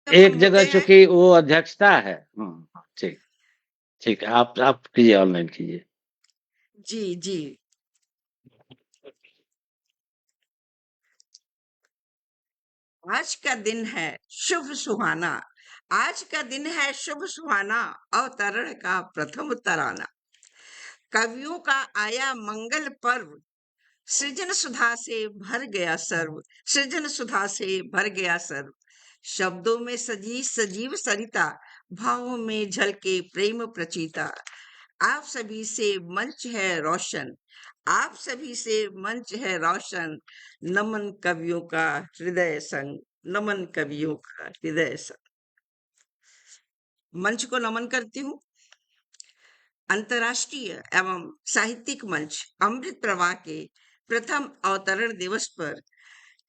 जब हम एक जगह होते हैं। चूँकि वो अध्यक्षता है। ठीक, ठीक है। आप कीजिए, ऑनलाइन कीजिए। जी, जी। आज का दिन है शुभ सुहाना, आज का दिन है शुभ सुहाना, अवतरण का प्रथम तराना। कवियों का आया मंगल पर्व, सृजन सुधा से भर गया सर्व, सृजन सुधा से भर गया सर्व। शब्दों में सजी सजीव सरिता, भावों में झलके प्रेम प्रचीता। आप सभी से मंच है रोशन, आप सभी से मंच है रोशन। नमन कवियों का हृदय संग, नमन कवियों का हृदय संग। मंच को नमन करती हूँ। अंतर्राष्ट्रीय एवं साहित्यिक मंच अमृत प्रवाह के प्रथम अवतरण दिवस पर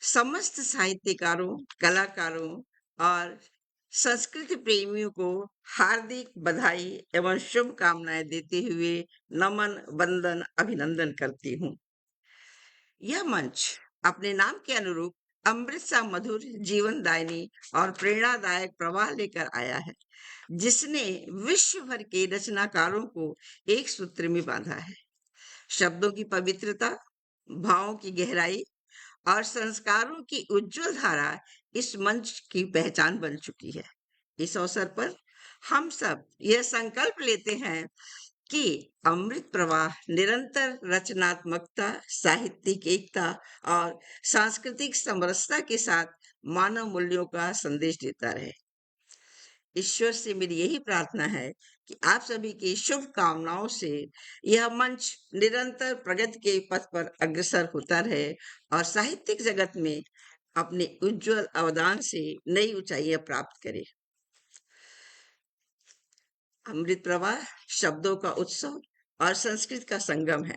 समस्त साहित्यकारों, कलाकारों और संस्कृति प्रेमियों को हार्दिक बधाई एवं शुभकामनाएं देते हुए नमन, वंदन, अभिनंदन करती हूँ। यह मंच अपने नाम के अनुरूप अमृत सा मधुर, जीवनदायिनी और प्रेरणादायक प्रवाह लेकर आया है, जिसने विश्व भर के रचनाकारों को एक सूत्र में बांधा है। शब्दों की पवित्रता, भावों की गहराई और संस्कारों की उज्जवल धारा इस मंच की पहचान बन चुकी है। इस अवसर पर हम सब यह संकल्प लेते हैं कि अमृत प्रवाह निरंतर रचनात्मकता, साहित्यिक एकता और सांस्कृतिक समरसता के साथ मानव मूल्यों का संदेश देता रहे। ईश्वर से मेरी यही प्रार्थना है कि आप सभी की शुभकामनाओं से यह मंच निरंतर प्रगति के पथ पर अग्रसर होता रहे और साहित्यिक जगत में अपने उज्जवल अवदान से नई ऊंचाइयां प्राप्त करे। अमृत प्रवाह शब्दों का उत्सव और संस्कृत का संगम है,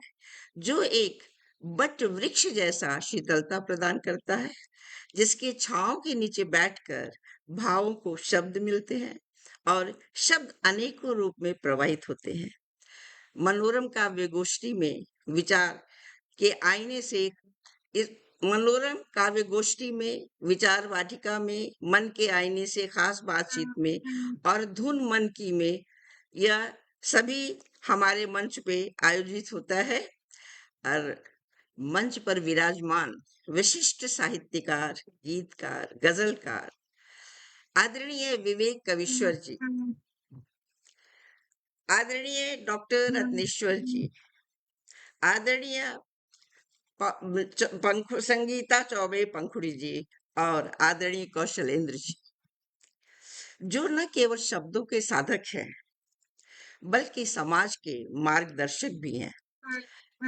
जो एक बट वृक्ष जैसा शीतलता प्रदान करता है, जिसके छांव के नीचे बैठकर भावों को शब्द मिलते हैं और शब्द अनेकों रूप में प्रवाहित होते हैं। मनोरम काव्य गोष्ठी में विचार के आईने से इस मनोरम काव्य गोष्ठी में, विचार वाटिका में, मन के आईने से खास बातचीत में और धुन मन की में, यह सभी हमारे मंच पे आयोजित होता है। और मंच पर विराजमान विशिष्ट साहित्यकार, गीतकार, गजलकार आदरणीय विवेक कविश्वर जी, आदरणीय डॉक्टर रत्नेश्वर जी, आदरणीय संगीता चौबे पंखुड़ी जी और आदरणीय कौशलेंद्र जी, जो न केवल शब्दों के साधक हैं बल्कि समाज के मार्गदर्शक भी हैं।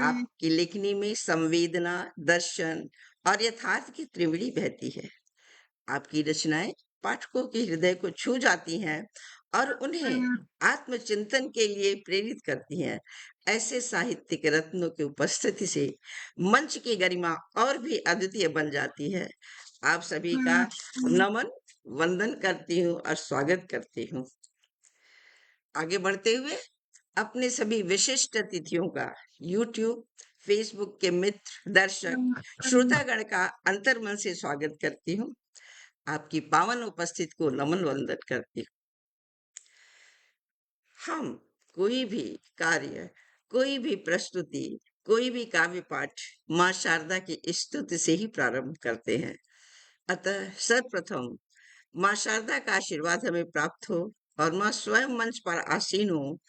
आपकी लेखनी में संवेदना, दर्शन और यथार्थ की त्रिवेणी बहती है। आपकी रचनाएं पाठकों के हृदय को छू जाती हैं और उन्हें आत्मचिंतन के लिए प्रेरित करती हैं। ऐसे साहित्यिक रत्नों की उपस्थिति से मंच की गरिमा और भी अद्वितीय बन जाती है। आप सभी का नमन, वंदन करती हूँ और स्वागत करती हूँ। आगे बढ़ते हुए अपने सभी विशिष्ट अतिथियों का यूट्यूब, फेसबुक के मित्र, दर्शक, श्रोतागण का अंतर्मन से स्वागत करती हूँ। आपकी पावन उपस्थिति को नमन वंदन करती हूँ। हम कोई भी कार्य, कोई भी प्रस्तुति, कोई भी काव्य पाठ माँ शारदा की स्तुति से ही प्रारंभ करते हैं। अतः सर्वप्रथम माँ शारदा का आशीर्वाद हमें प्राप्त हो और माँ स्वयं मंच पर आसीन हो,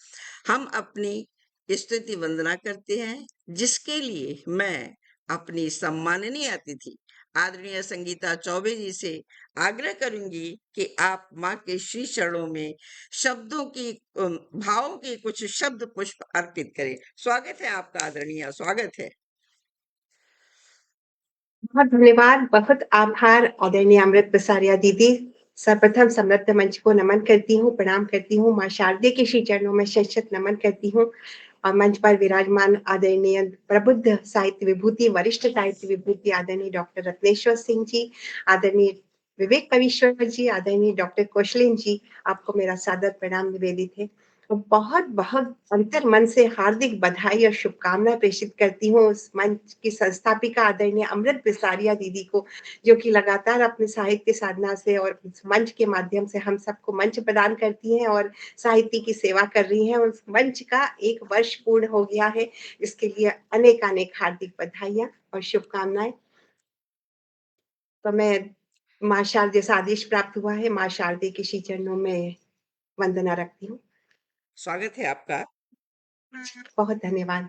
हम अपनी स्तुति वंदना करते हैं, जिसके लिए मैं अपनी सम्माननीय अतिथि आदरणीय संगीता चौबे जी से आग्रह करूंगी कि आप माँ के श्री चरणों में शब्दों की भावों के कुछ शब्द पुष्प अर्पित करें। स्वागत है आपका आदरणीय, स्वागत है। बहुत धन्यवाद, बहुत आभार आदरणीय अमृत प्रसारिया दीदी। सर्वप्रथम समृद्ध मंच को नमन करती हूँ, प्रणाम करती हूँ, माँ शारदे के श्री चरणों में शत नमन करती हूँ और मंच पर विराजमान आदरणीय प्रबुद्ध साहित्य विभूति, वरिष्ठ साहित्य विभूति आदरणीय डॉक्टर रत्नेश्वर सिंह जी, आदरणीय विवेक कविश्वर जी, आदरणीय डॉक्टर कौशलेन जी, आपको मेरा सादर प्रणाम निवेदित है। तो बहुत-बहुत अंतर्मन से हार्दिक बधाई और शुभकामनाएँ प्रेषित करती हूँ उस मंच की संस्थापिका आदरणीय अमृत बिसारिया दीदी को, जो कि लगातार अपने साहित्य साधना से और इस मंच के माध्यम से हम सबको मंच प्रदान करती हैं और साहित्य की सेवा कर रही हैं। उस मंच का 1 वर्ष पूर्ण हो गया है। इसके लिए अनेक-अनेक हार्दिक बधाइयाँ और शुभकामनाएँ। तो मैं माँ शारदे से आदेश प्राप्त हुआ है, माँ शारदे के श्री चरणों में वंदना रखती हूँ। स्वागत है आपका। बहुत धन्यवाद।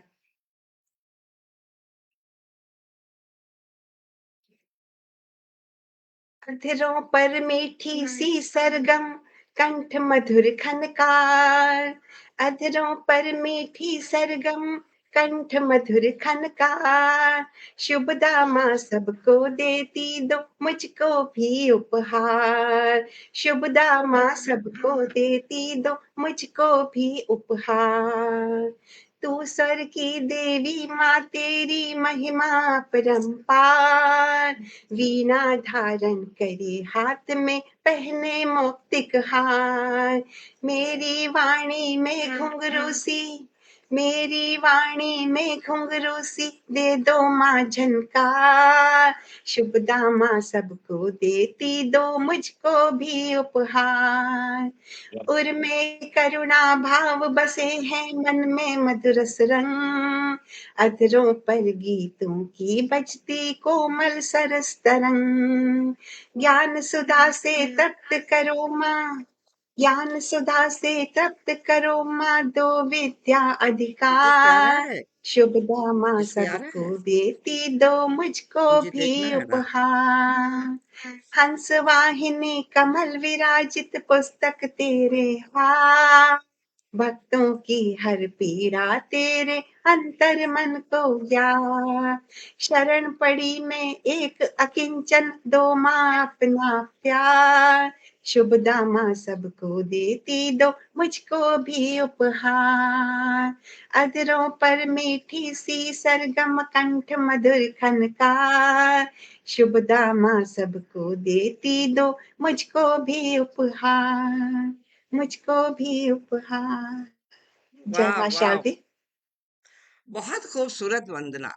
अधरों पर मीठी सी सरगम कंठ मधुर खनकार, अधरों पर मीठी सरगम कंठ मधुर खनकार, शुभ दामा सबको देती दो मुझको भी उपहार, शुभ दामा सबको देती दो मुझको भी उपहार। तू स्वर की देवी माँ तेरी महिमा परंपार, वीणा धारण करे हाथ में पहने मौक्तिक हार, मेरी वाणी में घुंघरू सी, मेरी वाणी में घुंघरू सी दे दो माँ झनकार, शुभ दामा सबको देती दो मुझको भी उपहार। उर में करुणा भाव बसे हैं मन में मधुरस रंग, अधरों पर गीतों की बजती कोमल सरस तरंग, ज्ञान सुधा से तप्त करो माँ, ज्ञान सुधा से तप्त करो माँ दो विद्या मुझे प्यारा अधिकार, है, शुभ दामा ये प्यारा है, सबको देती दो मुझको मुझे देखना भी है ना। उपहार। हंस वाहिनी कमल विराजित पुस्तक तेरे हाथ, भक्तों की हर पीड़ा तेरे अंतर मन को ज्ञात, शरण पड़ी में एक अकिंचन दो माँ अपना प्यार, शुभ दामा सबको देती दो मुझको भी उपहार, अधरों पर मीठी सी सरगम कंठ मधुर खनकार, शुभ दामा सबको देती दो मुझको भी उपहार, मुझको भी उपहार। जय वाह माँ वाह, शारदे। बहुत खूबसूरत वंदना।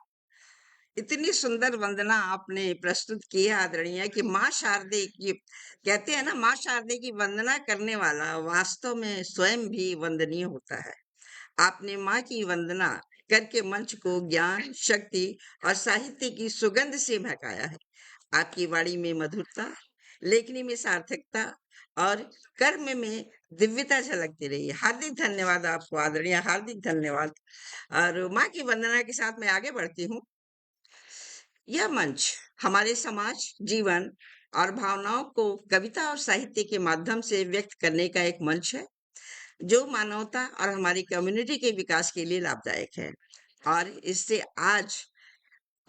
इतनी सुंदर वंदना आपने प्रस्तुत की है आदरणीय कि माँ शारदे की, कहते हैं ना, माँ शारदे की वंदना करने वाला वास्तव में स्वयं भी वंदनीय होता है। आपने माँ की वंदना करके मंच को ज्ञान, शक्ति और साहित्य की सुगंध से महकाया है। आपकी वाणी में मधुरता, लेखनी में सार्थकता और कर्म में दिव्यता झलकती रही है। हार्दिक धन्यवाद आपको आदरणीय, हार्दिक धन्यवाद। और माँ की वंदना के साथ मैं आगे बढ़ती हूँ। यह मंच हमारे समाज, जीवन और भावनाओं को कविता और साहित्य के माध्यम से व्यक्त करने का एक मंच है, जो मानवता और हमारी कम्युनिटी के विकास के लिए लाभदायक है। और इससे आज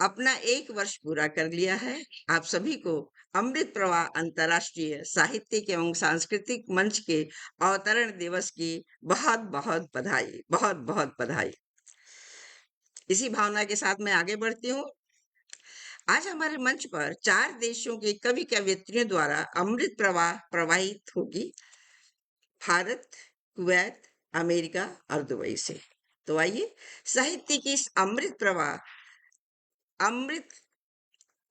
अपना 1 वर्ष पूरा कर लिया है। आप सभी को अमृत प्रवाह अंतर्राष्ट्रीय साहित्यिक एवं सांस्कृतिक मंच के अवतरण दिवस की बहुत-बहुत बधाई, बहुत-बहुत बधाई। इसी भावना के साथ मैं आगे बढ़ती हूँ। आज हमारे मंच पर 4 देशों के कवि कवयित्रियों द्वारा अमृत प्रवाह प्रवाहित होगी, भारत, कुवैत, अमेरिका और दुबई से। तो आइए साहित्य की इस अमृत प्रवाह, अमृत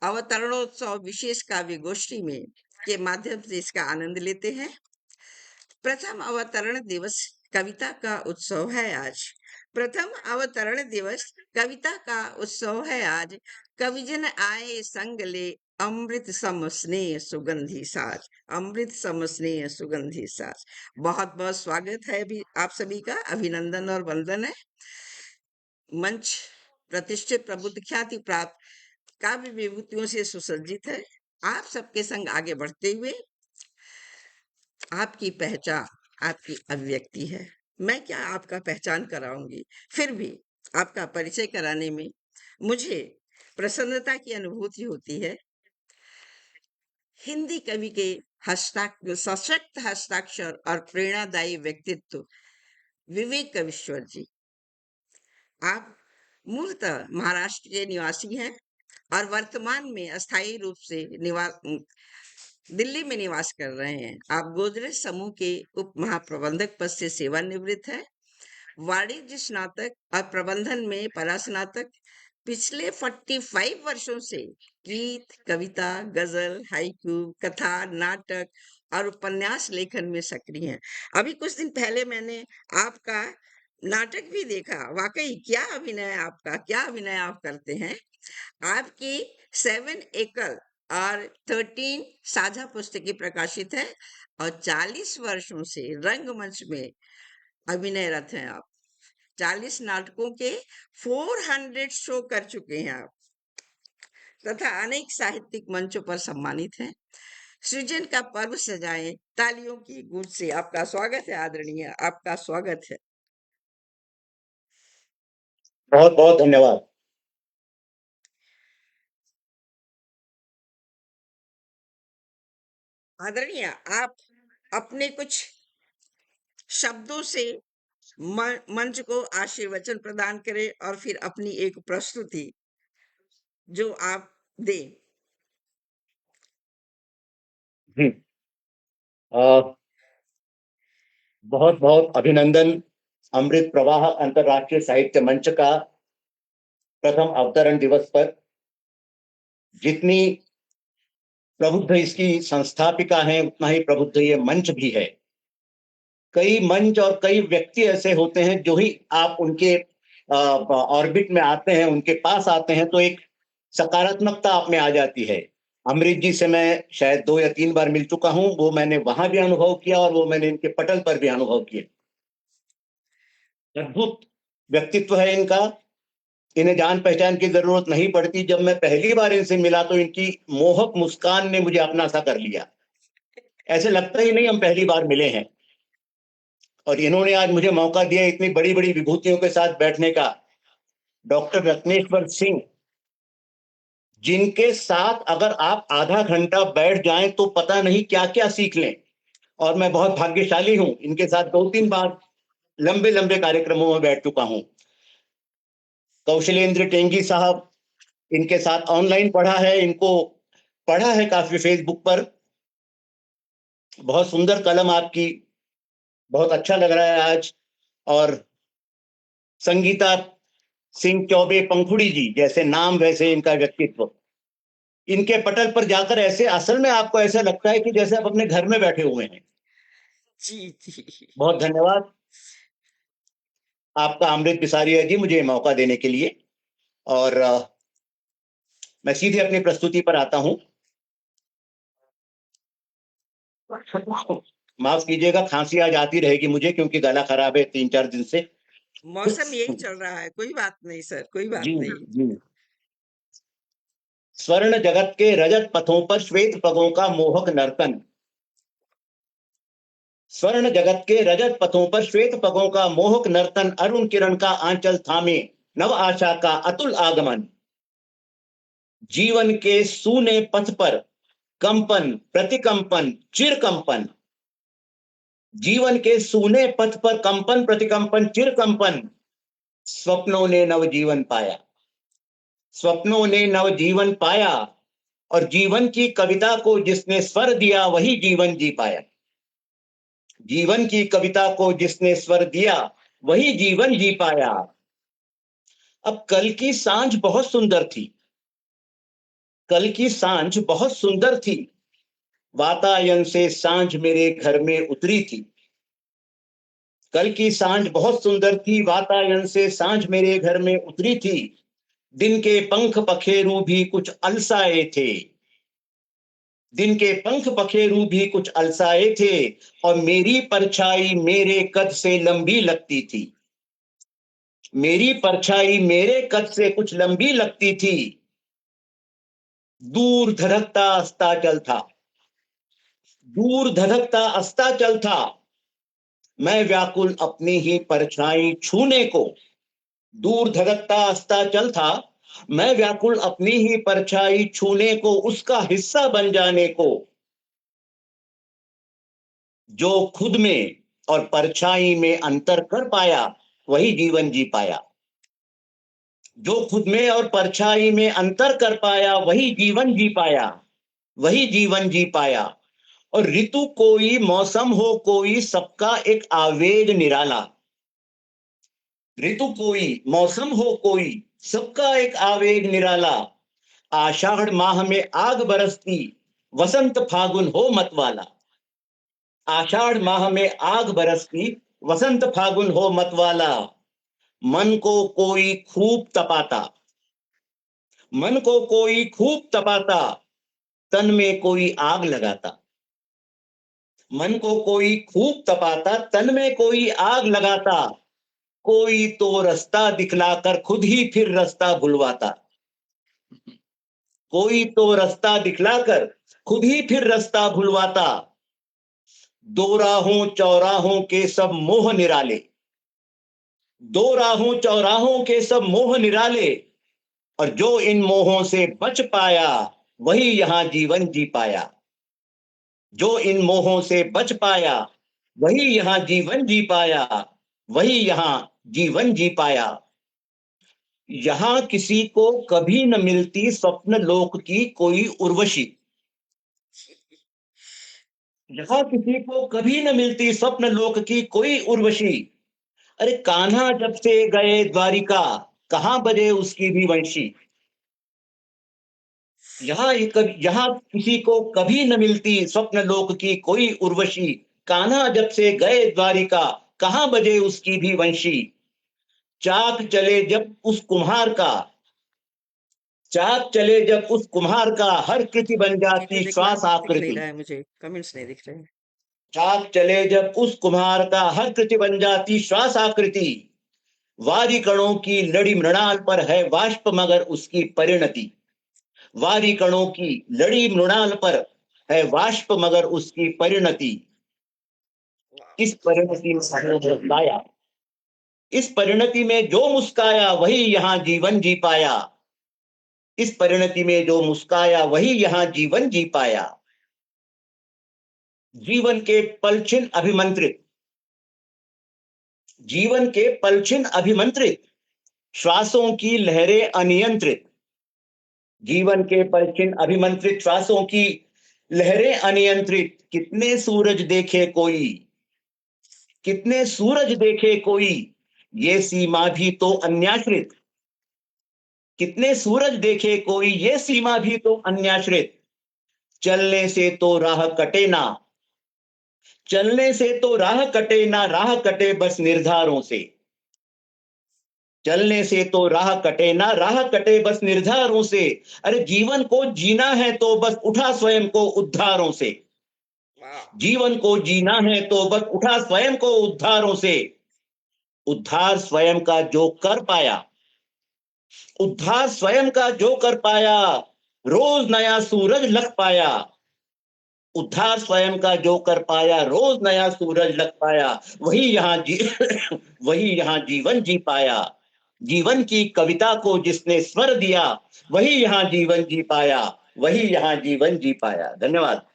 अवतरणोत्सव विशेष काव्य गोष्ठी में के माध्यम से इसका आनंद लेते हैं। प्रथम अवतरण दिवस कविता का उत्सव है आज। प्रथम अवतरण दिवस कविता का उत्सव है आज। कविजन आए संग ले अमृत सम स्नेह सुगंधी साज, अमृत सम स्नेह सुगंधी साज। बहुत बहुत स्वागत है अभी आप सभी का, अभिनंदन और वंदन है। मंच प्रतिष्ठित प्रबुद्ध ख्याति प्राप्त काव्य विभूतियों से सुसज्जित है। आप सबके संग आगे बढ़ते हुए आपकी पहचान, आपकी अभिव्यक्ति है। मैं क्या आपका पहचान कराऊंगी, फिर भी आपका परिचय कराने में मुझे प्रसन्नता की अनुभूति होती है। हिंदी कवि के सशक्त हस्ताक्षर और प्रेरणादायी व्यक्तित्व विवेक कविश्वर जी। आप मूलतः महाराष्ट्र के निवासी हैं और वर्तमान में अस्थायी रूप से दिल्ली में निवास कर रहे हैं। आप गोदरेज समूह के उप महाप्रबंधक पद से सेवानिवृत्त हैं। वाणिज्य स्नातक और प्रबंधन में परास्नातक। पिछले 45 वर्षों से गीत, कविता, गजल, हाइकू, कथा, नाटक और उपन्यास लेखन में सक्रिय हैं। अभी कुछ दिन पहले मैंने आपका नाटक भी देखा। वाकई क्या अभिनय है आपका, क्या अभिनय आप करते हैं। आपकी 7 एकल और 13 साझा पुस्तकें प्रकाशित है और 40 वर्षों से रंगमंच में अभिनयरत हैं आप। 40 नाटकों के 400 शो कर चुके हैं आप तथा अनेक साहित्यिक मंचों पर सम्मानित हैं। सृजन का पर्व सजाएं, तालियों की गूंज से आपका स्वागत है। आदरणीय, आपका स्वागत है। बहुत बहुत धन्यवाद। आदरणीय, आप अपने कुछ शब्दों से मंच को आशीर्वचन प्रदान करें और फिर अपनी एक प्रस्तुति जो आप दें। हम्म, अ, बहुत बहुत अभिनंदन। अमृत प्रवाह अंतर्राष्ट्रीय साहित्य मंच का प्रथम अवतरण दिवस पर जितनी प्रबुद्ध इसकी संस्थापिका है, उतना ही प्रबुद्ध ये मंच भी है। कई मंच और कई व्यक्ति ऐसे होते हैं जो ही आप उनके ऑर्बिट में आते हैं, उनके पास आते हैं, तो एक सकारात्मकता आप में आ जाती है। अमृत जी से मैं शायद 2 या 3 बार मिल चुका हूं। वो मैंने वहां भी अनुभव किया और वो मैंने इनके पटल पर भी अनुभव किया। अद्भुत व्यक्तित्व है इनका। इन्हें जान पहचान की जरूरत नहीं पड़ती। जब मैं पहली बार इनसे मिला तो इनकी मोहक मुस्कान ने मुझे अपना सा कर लिया। ऐसे लगता ही नहीं हम पहली बार मिले हैं। और इन्होंने आज मुझे मौका दिया इतनी बड़ी बड़ी विभूतियों के साथ बैठने का। डॉक्टर रत्नेश्वर सिंह, जिनके साथ अगर आप आधा घंटा बैठ जाएं तो पता नहीं क्या क्या सीख लें। और मैं बहुत भाग्यशाली हूं, इनके साथ 2-3 बार लंबे लंबे कार्यक्रमों में बैठ चुका हूं। कौशलेंद्र टेंगी साहब, इनके साथ ऑनलाइन पढ़ा है, इनको पढ़ा है काफी फेसबुक पर। बहुत सुंदर कलम आपकी, बहुत अच्छा लग रहा है आज। और संगीता सिंह चौबे पंखुड़ी जी, जैसे नाम वैसे इनका व्यक्तित्व। इनके पटल पर जाकर ऐसे असल में आपको ऐसा लगता है कि जैसे आप अपने घर में बैठे हुए हैं। जी जी। बहुत धन्यवाद आपका अमृत बिसारिया जी, मुझे मौका देने के लिए। और मैं सीधे अपनी प्रस्तुति पर आता हूं। माफ कीजिएगा, खांसी आज आती रहेगी मुझे क्योंकि गला खराब है 3-4 दिन से। मौसम यही चल रहा है, कोई बात नहीं सर, कोई बात जी नहीं। जी। स्वर्ण जगत के रजत पथों पर श्वेत पगों का मोहक नर्तन। स्वर्ण जगत के रजत पथों पर श्वेत पगों का मोहक नर्तन, अरुण किरण का आंचल थामे नव आशा का अतुल आगमन। जीवन के सूने पथ पर कंपन प्रतिकंपन चिरकंपन। जीवन के सूने पथ पर कंपन प्रतिकंपन चिरकंपन। स्वप्नों ने नवजीवन पाया, स्वप्नों ने नवजीवन पाया। और जीवन की कविता को जिसने स्वर दिया वही जीवन जी पाया। जीवन की कविता को जिसने स्वर दिया वही जीवन जी पाया। अब कल की सांझ बहुत सुंदर थी, कल की सांझ बहुत सुंदर थी। वातायन से सांझ मेरे घर में उतरी थी। कल की सांझ बहुत सुंदर थी, वातायन से सांझ मेरे घर में उतरी थी। दिन के पंख पखेरू भी कुछ अलसाए थे, दिन के पंख पखेरू भी कुछ अलसाए थे। और मेरी परछाई मेरे कद से लंबी लगती थी, मेरी परछाई मेरे कद से कुछ लंबी लगती थी। दूर धधकता अस्ताचल था, दूर धधकता अस्ताचल था। मैं व्याकुल अपनी ही परछाई छूने को। दूर धधकता अस्ताचल था, मैं व्याकुल अपनी ही परछाई छूने को, उसका हिस्सा बन जाने को। जो खुद में और परछाई में अंतर कर पाया वही जीवन जी पाया। जो खुद में और परछाई में अंतर कर पाया वही जीवन जी पाया, वही जीवन जी पाया। और ऋतु कोई, मौसम हो कोई, सबका एक आवेग निराला। ऋतु कोई, मौसम हो कोई, सबका एक आवेग निराला। आषाढ़ माह में आग बरसती, वसंत फागुन हो मतवाला। आषाढ़ माह में आग बरसती, वसंत फागुन हो मतवाला। मन को कोई खूब तपाता, मन को कोई खूब तपाता, तन में कोई आग लगाता। मन को कोई खूब तपाता, तन में कोई आग लगाता। कोई तो रास्ता दिखलाकर खुद ही फिर रास्ता भुलवाता। कोई तो रास्ता दिखलाकर खुद ही फिर रास्ता भुलवाता। दो राहों चौराहों के सब मोह निराले, दो राहों चौराहों के सब मोह निराले। और जो इन मोहों से बच पाया, वही यहां जीवन जी पाया। जो इन मोहों से बच पाया, वही यहां जीवन जी पाया। वही यहां जीवन जी पाया। यहां किसी को कभी न मिलती स्वप्न लोक की कोई उर्वशी। यहां किसी को कभी न मिलती स्वप्न लोक की कोई उर्वशी। अरे कान्हा जब से गए द्वारिका, कहां बजे उसकी भी वंशी। यहाँ किसी को कभी न मिलती स्वप्न लोक की कोई उर्वशी। कान्हा जब से गए द्वारिका, कहां बजे उसकी भी वंशी। चाक चले जब उस कुम्हार का, चाक चले जब उस कुम्हार का, हर कृति बन चीजें जाती दिखना श्वास दिख नहीं आकृति। रहा है, मुझे कमेंट्स नहीं दिख रहे हैं। चाक चले जब उस कुम्हार का, हर कृति बन जाती श्वास आकृति। वारी कणों की लड़ी मृणाल पर है वाष्प मगर उसकी परिणति। वारी कणों की लड़ी मृणाल पर है वाष्प मगर उसकी परिणति। इस परिणति में जो मुस्काया, इस परिणति में जो मुस्काया, वही यहां जीवन जी पाया। इस परिणति में जो मुस्काया, वही यहां जीवन जी पाया। जीवन के पलछिन अभिमंत्रित, जीवन के पलछिन अभिमंत्रित, श्वासों की लहरें अनियंत्रित। जीवन के पलछिन अभिमंत्रित, श्वासों की लहरें अनियंत्रित। कितने सूरज देखे कोई, कितने सूरज देखे कोई, ये सीमा भी तो अन्याश्रित। कितने सूरज देखे कोई, ये सीमा भी तो अन्याश्रित। चलने से तो राह कटे ना, चलने से तो राह कटे ना, राह कटे बस निर्धारों से। चलने से तो राह कटे ना, राह कटे बस निर्धारों से। अरे जीवन को जीना है तो बस उठा स्वयं को उद्धारों से। जीवन को जीना है तो बस उठा स्वयं को उद्धारों से। उद्धार स्वयं का जो कर पाया, उद्धार स्वयं का जो कर पाया, रोज नया सूरज लग पाया। उद्धार स्वयं का जो कर पाया, रोज नया सूरज लग पाया। वही वही यहां जीवन जी पाया। जीवन की कविता को जिसने स्वर दिया, वही यहां जीवन जी पाया। वही यहां जीवन जी पाया। धन्यवाद।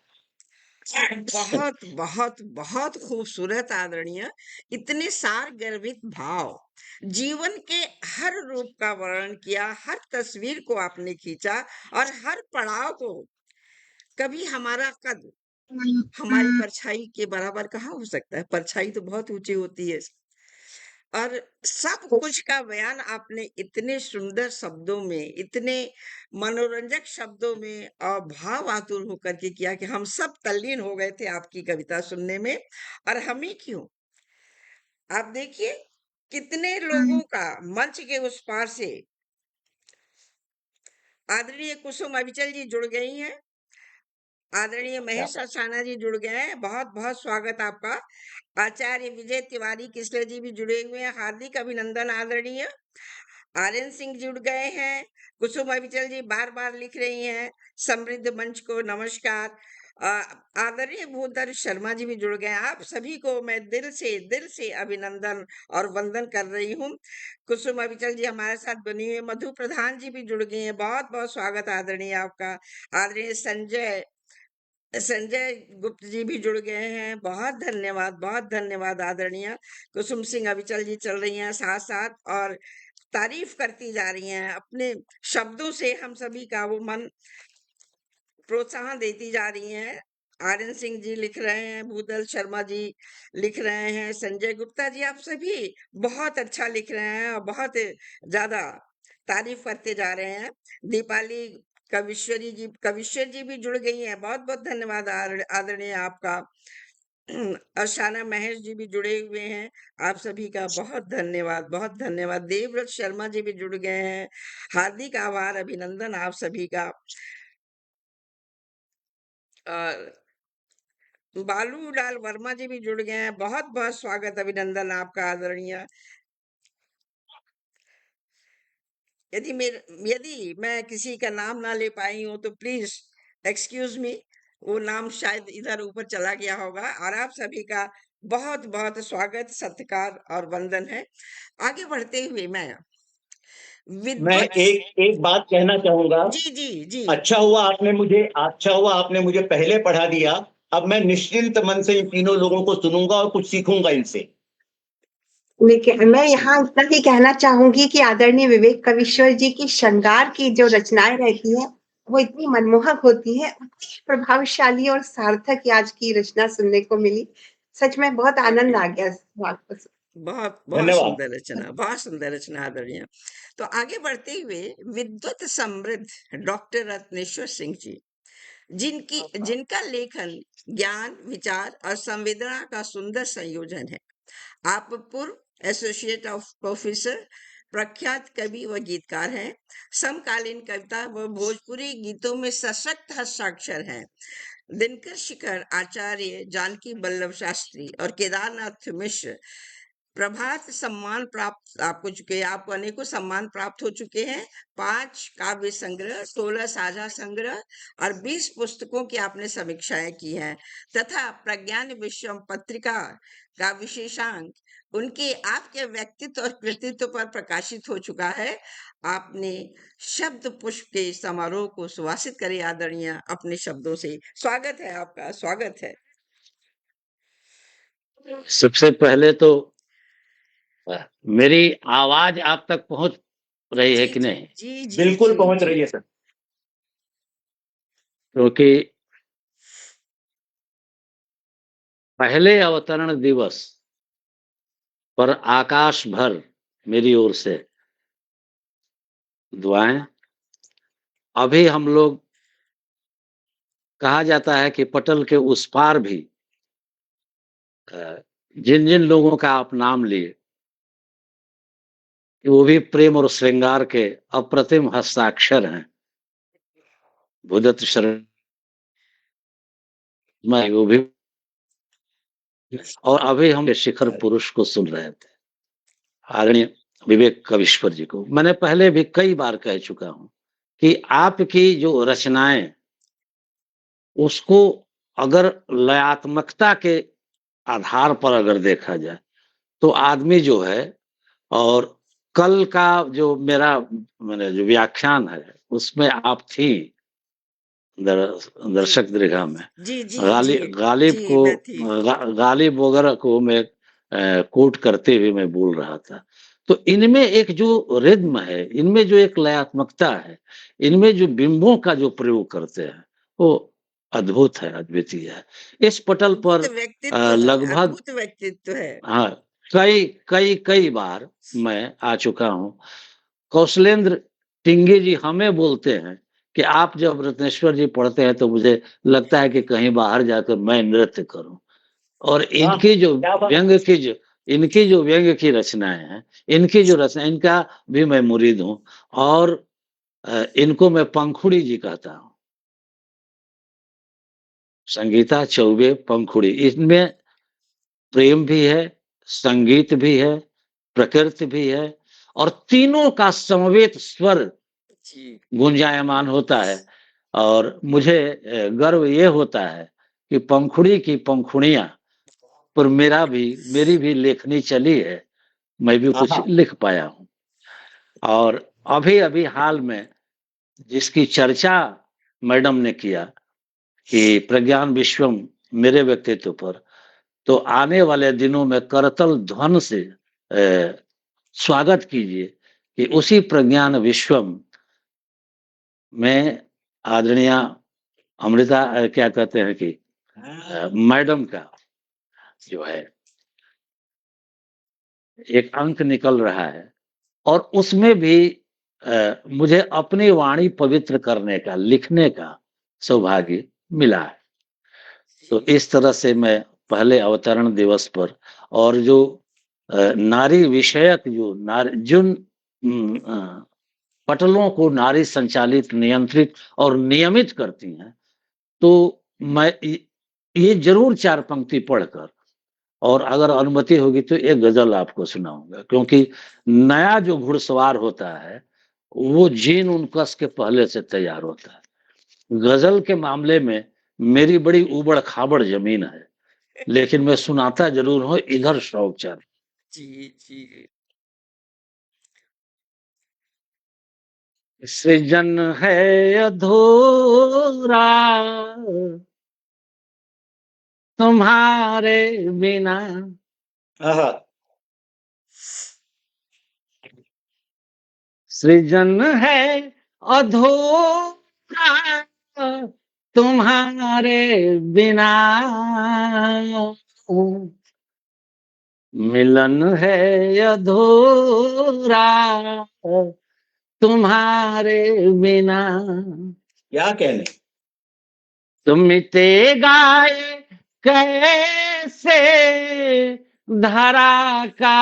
बहुत बहुत बहुत खूबसूरत आदरणीय। इतने सार गर्भित भाव, जीवन के हर रूप का वर्णन किया, हर तस्वीर को आपने खींचा और हर पड़ाव को। कभी हमारा कद हमारी परछाई के बराबर कहाँ हो सकता है? परछाई तो बहुत ऊंची होती है। और सब कुछ का बयान आपने इतने सुंदर शब्दों में, इतने मनोरंजक शब्दों में और भाव आतुर होकर के किया कि हम सब तल्लीन हो गए थे आपकी कविता सुनने में। और हम ही क्यों, आप देखिए कितने लोगों का मंच के उस पार से। आदरणीय कुसुम अविचल जी जुड़ गई हैं, आदरणीय महेश असाना जी जुड़ गए हैं, बहुत बहुत स्वागत आपका। आचार्य विजय तिवारी कृष्ण जी भी जुड़े हुए हैं, हार्दिक अभिनंदन आदरणीय। आर्यन सिंह जुड़ गए हैं, कुसुम अविचल जी बार बार लिख रही हैं, समृद्ध मंच को नमस्कार। आदरणीय भूधर शर्मा जी भी जुड़ गए हैं। आप सभी को मैं दिल से अभिनंदन और वंदन कर रही हूँ। कुसुम अविचल जी हमारे साथ बनी हुई, मधु प्रधान जी भी जुड़ गए हैं, बहुत बहुत स्वागत आदरणीय आपका। आदरणीय संजय संजय गुप्त जी भी जुड़ गए हैं, बहुत धन्यवाद आदरणीय। कुसुम सिंह अविचल जी चल रही हैं साथ साथ और तारीफ करती जा रही हैं, अपने शब्दों से हम सभी का वो मन प्रोत्साहन देती जा रही हैं। आर्यन सिंह जी लिख रहे हैं, भूदल शर्मा जी लिख रहे हैं, संजय गुप्ता जी, आप सभी बहुत अच्छा लिख रहे हैं और बहुत ज्यादा तारीफ करते जा रहे हैं। दीपाली कविश्वर जी भी जुड़ गई हैं, बहुत बहुत धन्यवाद आदरणीय आपका। अशाना महेश जी भी जुड़े हुए हैं, आप सभी का बहुत धन्यवाद, बहुत धन्यवाद। देवव्रत शर्मा जी भी जुड़ गए हैं, हार्दिक आभार, अभिनंदन आप सभी का। और बालूलाल वर्मा जी भी जुड़ गए हैं, बहुत बहुत स्वागत, अभिनंदन आपका आदरणीय। यदि मैं किसी का नाम ना ले पाई हूँ तो प्लीज एक्सक्यूज मी, वो नाम शायद इधर ऊपर चला गया होगा। और आप सभी का बहुत बहुत स्वागत, सत्कार और वंदन है। आगे बढ़ते हुए मैं मैं विद्वत। एक बात कहना चाहूंगा। जी जी जी। अच्छा हुआ आपने मुझे पहले पढ़ा दिया। अब मैं निश्चिंत मन से इन तीनों लोगों को सुनूंगा और कुछ सीखूंगा इनसे। लेकिन मैं यहाँ इतना ही कहना चाहूंगी कि आदरणीय विवेक कविश्वर जी की श्रृंगार की जो रचनाएं रहती है वो इतनी मनमोहक होती है, उतनी प्रभावशाली और सार्थक आज की रचना सुनने को मिली। सच में बहुत आनंद आ गया इस बात को सुन। बहुत बहुत धन्यवाद। सुंदर रचना, बहुत सुंदर रचना आदरणीय। तो आगे बढ़ते हुए विद्वत समृद्ध डॉक्टर रत्नेश्वर सिंह जी, जिनका लेखन ज्ञान, विचार और संवेदना का सुंदर संयोजन है। आप पूर्व एसोसिएट ऑफ प्रोफेसर, प्रख्यात कवि व गीतकार हैं। समकालीन कविता व भोजपुरी गीतों में सशक्त हस्ताक्षर हैं। दिनकर शिखर आचार्य, जानकी वल्लभ शास्त्री और केदारनाथ मिश्र प्रभात सम्मान प्राप्त आपको चुके हैं। आपको अनेकों सम्मान प्राप्त हो चुके हैं। 5 काव्य संग्रह, 16 साझा संग्रह और 20 पुस्तकों की आपने समीक्षाएं की हैं, तथा प्रज्ञान विश्वम पत्रिका का विशेषांक उनके आपके व्यक्तित्व और कृतित्व पर प्रकाशित हो चुका है। आपने शब्द पुष्प के समारोह को सुवासित करे आदरणीय अपने शब्दों से। स्वागत है आपका, स्वागत है। सबसे पहले तो मेरी आवाज आप तक पहुंच रही है जी कि जी नहीं? जी जी बिल्कुल जी पहुंच जी। रही है सर। क्योंकि पहले अवतरण दिवस पर आकाश भर मेरी ओर से दुआएं। अभी हम लोग, कहा जाता है कि पटल के उस पार भी जिन जिन लोगों का आप नाम लिए कि वो भी प्रेम और श्रृंगार के अप्रतिम हस्ताक्षर हैं। भूदत्त शर्मा, वो भी, और अभी हम शिखर पुरुष को सुन रहे थे, आदरणीय विवेक कविश्वर जी को। मैंने पहले भी कई बार कह चुका हूं कि आपकी जो रचनाएं, उसको अगर लयात्मकता के आधार पर अगर देखा जाए तो आदमी जो है, और कल का जो मेरा मैंने जो व्याख्यान है उसमें आप थी जी दर्शक दीर्घा में, जी जी जी जी मैं थी। गालिब वगैरह को मैं कोट करते हुए मैं बोल रहा था। तो इनमें एक जो रिद्म है, इनमें जो एक लयात्मकता है, इनमें जो बिंबों का जो प्रयोग करते हैं, वो अद्भुत है, अद्वितीय है। इस पटल पर अद्भुत व्यक्तित्व है, लगभग, अद्भुत व्यक्तित्व है। हाँ, कई कई कई बार मैं आ चुका हूं। कौशलेंद्र टिंगे जी हमें बोलते हैं कि आप जब रत्नेश्वर जी पढ़ते हैं तो मुझे लगता है कि कहीं बाहर जाकर मैं नृत्य करूं। और क्या बात। इनकी जो व्यंग की रचनाएं हैं, इनकी जो रचना, इनका भी मैं मुरीद हूं। और इनको मैं पंखुड़ी जी कहता हूं, संगीता चौबे पंखुड़ी। इनमें प्रेम भी है, संगीत भी है, प्रकृति भी है, और तीनों का समवेत स्वर जी गुंजायमान होता है। और मुझे गर्व ये होता है कि पंखुड़ी की पंखुड़ियां पर मेरी भी लेखनी चली है, मैं भी कुछ हाँ, लिख पाया हूं। और अभी अभी हाल में जिसकी चर्चा मैडम ने किया कि प्रज्ञान विश्वम मेरे व्यक्तित्व पर, तो आने वाले दिनों में करतल ध्वन से स्वागत कीजिए कि उसी प्रज्ञान विश्वम में आदरणीय अमृता क्या कहते हैं कि मैडम का जो है एक अंक निकल रहा है और उसमें भी मुझे अपनी वाणी पवित्र करने का, लिखने का सौभाग्य मिला है। तो इस तरह से मैं पहले अवतरण दिवस पर और जो नारी विषयक जो जिन पटलों को नारी संचालित, नियंत्रित और नियमित करती हैं, तो मैं ये जरूर 4 पंक्ति पढ़कर और अगर अनुमति होगी तो एक गजल आपको सुनाऊंगा, क्योंकि नया जो घुड़सवार होता है वो जीन उनकस के पहले से तैयार होता है। गजल के मामले में मेरी बड़ी उबड़ खाबड़ जमीन है, लेकिन मैं सुनाता जरूर हूं इधर शौक चल। जी जी। सृजन है अधूरा तुम्हारे बिना, आहा, सृजन है अधूरा तुम्हारे बिना, मिलन है अधूरा तुम्हारे बिना। क्या कहने। तुम मिटेगा कैसे धरा का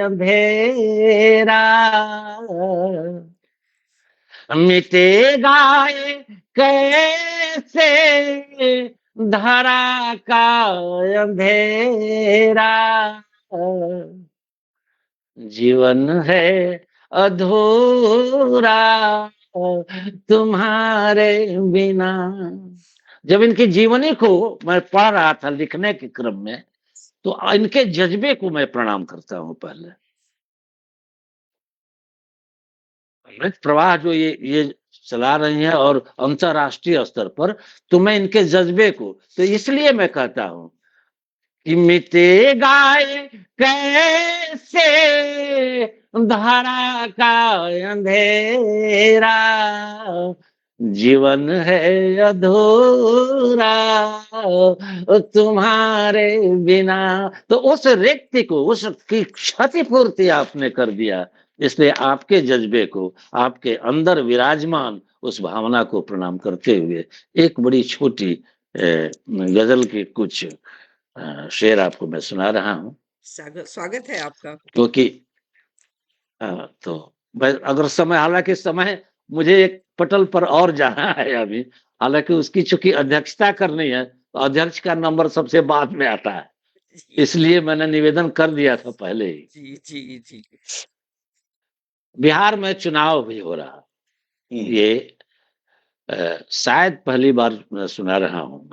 अंधेरा, मिटेगा कैसे धरा का अंधेरा, जीवन है अधूरा तुम्हारे बिना। जब इनकी जीवनी को मैं पढ़ रहा था लिखने के क्रम में, तो इनके जज्बे को मैं प्रणाम करता हूं। पहले अमृत प्रवाह जो ये चला रही हैं और अंतरराष्ट्रीय स्तर पर, तो मैं इनके जज्बे को, तो इसलिए मैं कहता हूं कि मिटेगा कैसे धारा का अंधेरा, जीवन है अधूरा तुम्हारे बिना। तो उस रिक्ति को, उसकी क्षतिपूर्ति आपने कर दिया, इसलिए आपके जज्बे को, आपके अंदर विराजमान उस भावना को प्रणाम करते हुए एक बड़ी छोटी गजल के कुछ शेर आपको मैं सुना रहा हूं, स्वागत है आपका। क्योंकि तो मैं अगर समय, हालांकि समय मुझे एक पटल पर और जाना है अभी, हालांकि उसकी चूंकि अध्यक्षता करनी है तो अध्यक्ष का नंबर सबसे बाद में आता है, इसलिए मैंने निवेदन कर दिया था पहले ही। जी जी जी। बिहार में चुनाव भी हो रहा, ये शायद पहली बार मैं सुना रहा हूँ।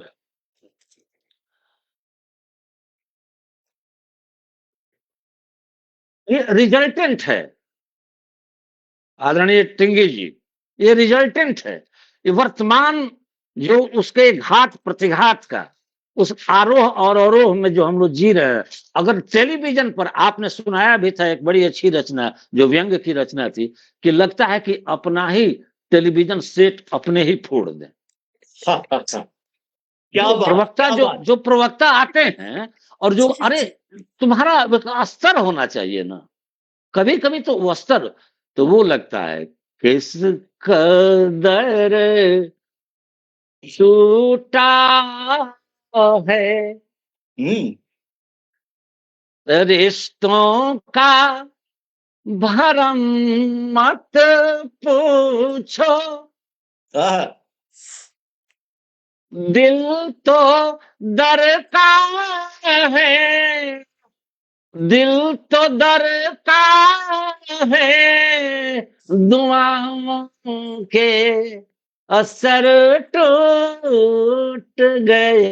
ये रिजल्टेंट है आदरणीय टिंगी जी, ये रिजल्टेंट है, ये वर्तमान जो उसके घात प्रतिघात का, उस आरोह और अवरोह में जो हम लोग जी रहे हैं। अगर टेलीविजन पर आपने सुनाया भी था एक बड़ी अच्छी रचना, जो व्यंग्य की रचना थी, कि लगता है कि अपना ही टेलीविजन सेट अपने ही फोड़ दें। क्या प्रवक्ता जो प्रवक्ता आते हैं और जो, अरे तुम्हारा स्तर होना चाहिए ना, कभी कभी तो वो स्तर, तो वो लगता है किस कदर छूटा है रिश्तों का भरम मत पूछो, दिल तो दरकार है, दिल तो दरकार है, दुआओं के असर टूट गए।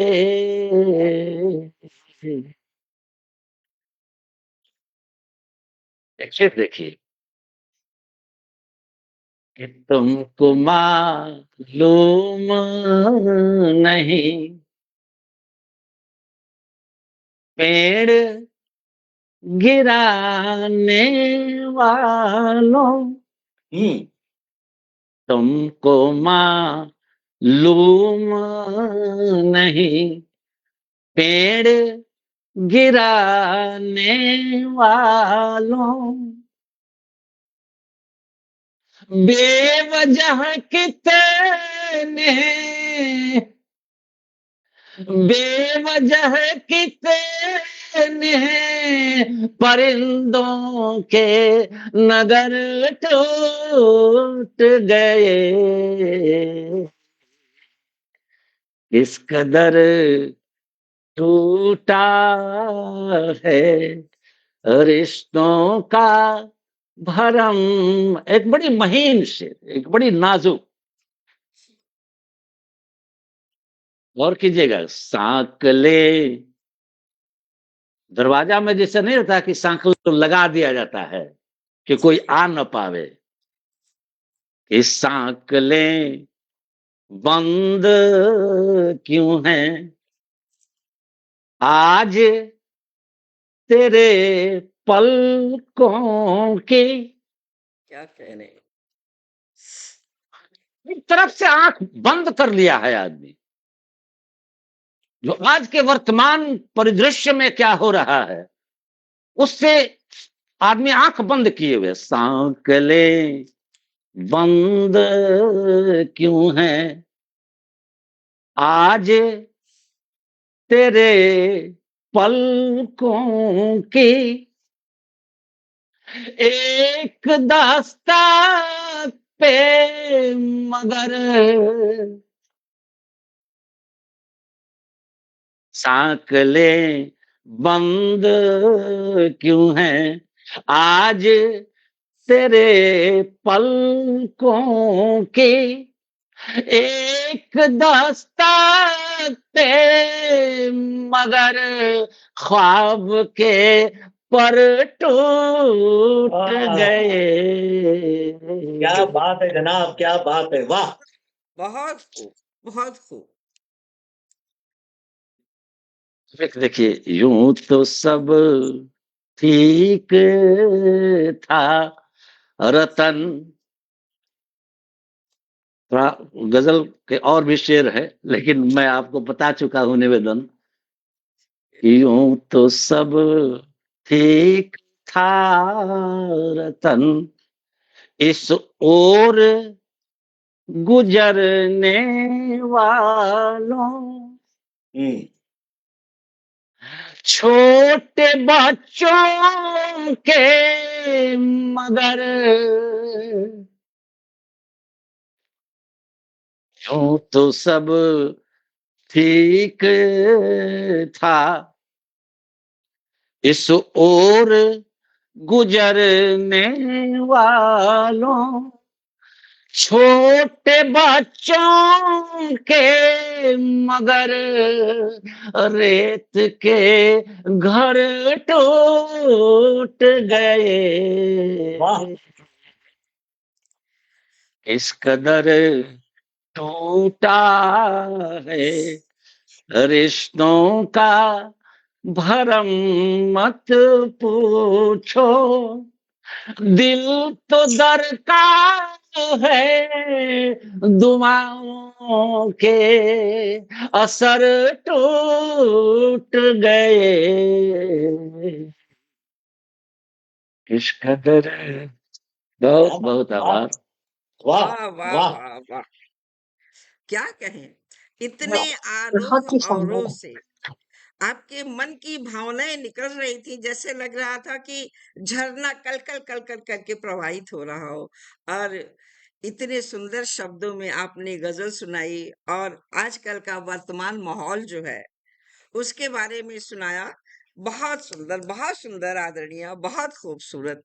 देखिए कि तुमको मालूम नहीं, पेड़ गिराने वालों, तुमको मालूम लूम नहीं पेड़ गिराने वालों, बेवजह कितने बेवजह कितने परिंदों के नगर टूट गए, इस कदर टूटा है रिश्तों का भरम। एक बड़ी महीन शेर, एक बड़ी नाजुक। और कीजिएगा, सांकले, दरवाजा में जैसे नहीं होता कि सांकल तो लगा दिया जाता है कि कोई आ न पावे, कि सांकले बंद क्यों हैं आज तेरे पलकों की। क्या कहने। एक तरफ से आंख बंद कर लिया है आदमी, जो आज के वर्तमान परिदृश्य में क्या हो रहा है उससे आदमी आंख बंद किए हुए। सांकले बंद क्यों हैं आज तेरे पलकों की, एक दास्ता पे मगर सांकले बंद क्यों हैं आज तेरे पलकों की, एक दास्ता पे मगर ख्वाब के पर टूट गए। क्या बात है जनाब, क्या बात है, वाह। बहुत खूब, बहुत खूब। देखिए, यूं तो सब ठीक था रतन। थोड़ा गजल के और भी शेर है, लेकिन मैं आपको बता चुका हूं निवेदन कि यूं तो सब ठीक था रतन, इस ओर गुजरने वालों, छोटे बच्चों के मगर यूं तो सब ठीक था, इस ओर गुजरने वालों, छोटे बच्चों के मगर रेत के घर टूट गए, वाह। इस कदर टूटा है रिश्तों का भरम मत पूछो, दिल तो दरकार है दुआओं के असर टूट गए, इस कदर। बहुत बहुत आभार। वाह वाह वाह वाह। वाह वाह। क्या कहें, इतने आरोह बहुत ही अवरोह शानदार। से आपके मन की भावनाएं निकल रही थी, जैसे लग रहा था कि झरना कल करके प्रवाहित हो रहा हो। और इतने सुंदर शब्दों में आपने गजल सुनाई और आजकल का वर्तमान माहौल जो है उसके बारे में सुनाया। बहुत सुंदर आदरणीय, बहुत खूबसूरत।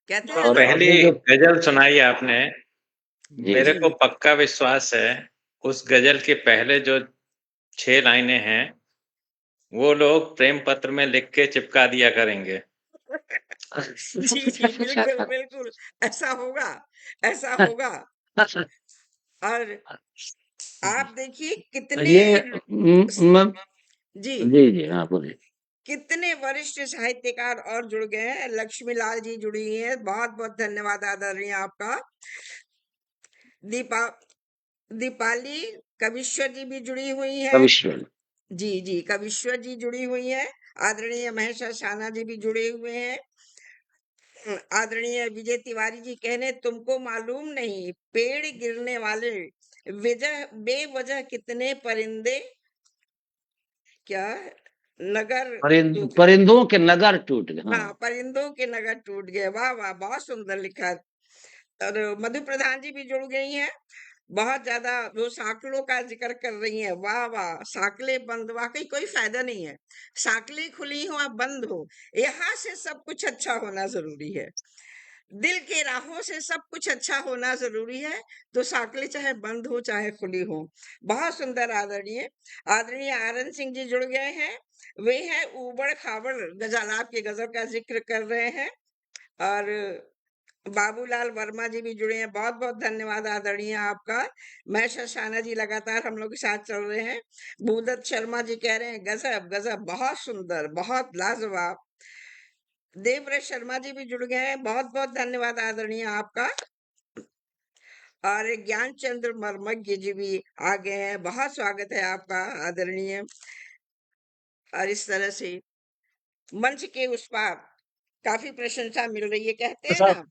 कहते हैं और ना। पहली अभी जो गजल सुनाई आपने, जी मेरे को जी पक्का विश्वास है उस गजल के पहले जो 6 लाइनें हैं वो लोग प्रेम पत्र में लिख के चिपका दिया करेंगे। जी जी, बिल्कुल बिल्कुल, ऐसा होगा, ऐसा होगा। और आप देखिए कितने ये जी जी जी हाँ बोलिए। कितने वरिष्ठ साहित्यकार और जुड़ गए हैं। लक्ष्मी लाल जी जुड़ी हैं, बहुत बहुत धन्यवाद आदरणीय आपका। दीपा दीपाली कविश्वर जी भी जुड़ी हुई है। कविश्वर जी जी, कविश्वर जी जुड़ी हुई है। आदरणीय महेश शाना जी भी जुड़े हुए हैं। आदरणीय विजय तिवारी जी कह रहे तुमको मालूम नहीं पेड़ गिरने वाले बेवजह कितने परिंदे क्या नगर टूट परिंदों के नगर टूट गए। हाँ, हाँ, परिंदों के नगर टूट गए। वाह वाह, बहुत सुंदर लिखा है। और मधु प्रधान जी भी जुड़ गई हैं। बहुत ज्यादा वो साकलों का जिक्र कर रही हैं। वाह वाह, साकले बंद, वाकई कोई फायदा नहीं है। साकलें खुली हो या बंद हो, यहाँ से सब कुछ अच्छा होना जरूरी है। दिल के राहों से सब कुछ अच्छा होना जरूरी है। तो साकलें चाहे बंद हो चाहे खुली हो। बहुत सुंदर। आदरणीय आदरणीय आनंद सिंह जी जुड़ गए हैं। वे हैं ऊबड़ खाबड़ गजल, आपके गजल का जिक्र कर रहे हैं। और बाबूलाल वर्मा जी भी जुड़े हैं। बहुत बहुत धन्यवाद आदरणीय आपका। महेश शाना जी लगातार हम लोग के साथ चल रहे हैं। भूदत्त शर्मा जी कह रहे हैं गजब गजब, बहुत सुंदर, बहुत लाजवाब। देवव्रत शर्मा जी भी जुड़ गए हैं। बहुत बहुत धन्यवाद आदरणीय आपका। और ज्ञान चंद्र मर्मज्ञ जी भी आ गए हैं। बहुत स्वागत है आपका आदरणीय। और इस तरह से मंच के उस पार काफी प्रशंसा मिल रही है। कहते हैं साहब, ना,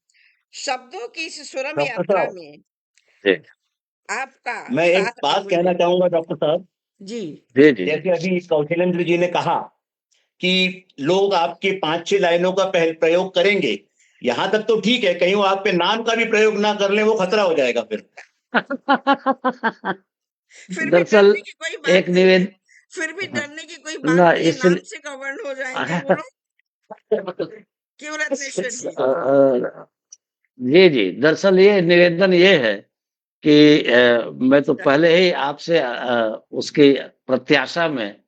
शब्दों की इस सुरम डॉक्टर यात्रा साहब, में जी आपका मैं एक साथ बात कहना अमूल्य। चाहूंगा डॉक्टर साहब। जी जी जी। जैसे अभी कौशलेंद्र जी ने कहा कि लोग आपके 5-6 लाइनों का प्रयोग करेंगे, यहां तक तो ठीक है, कहीं वो आप पे नाम का भी प्रयोग ना कर ले, वो खतरा हो जाएगा फिर। फिर भी दरअसल डरने की कोई बात एक नहीं है। निवेद फिर भी डरने की कोई बात ना नहीं है। इस नाम से गवर्न हो जाएंगे वो लोग। क्यों रत्नेश्वर जी? जी जी, दरअसल ये निवेदन ये है कि मैं तो पहले ही आपसे उसकी प्रत्याशा में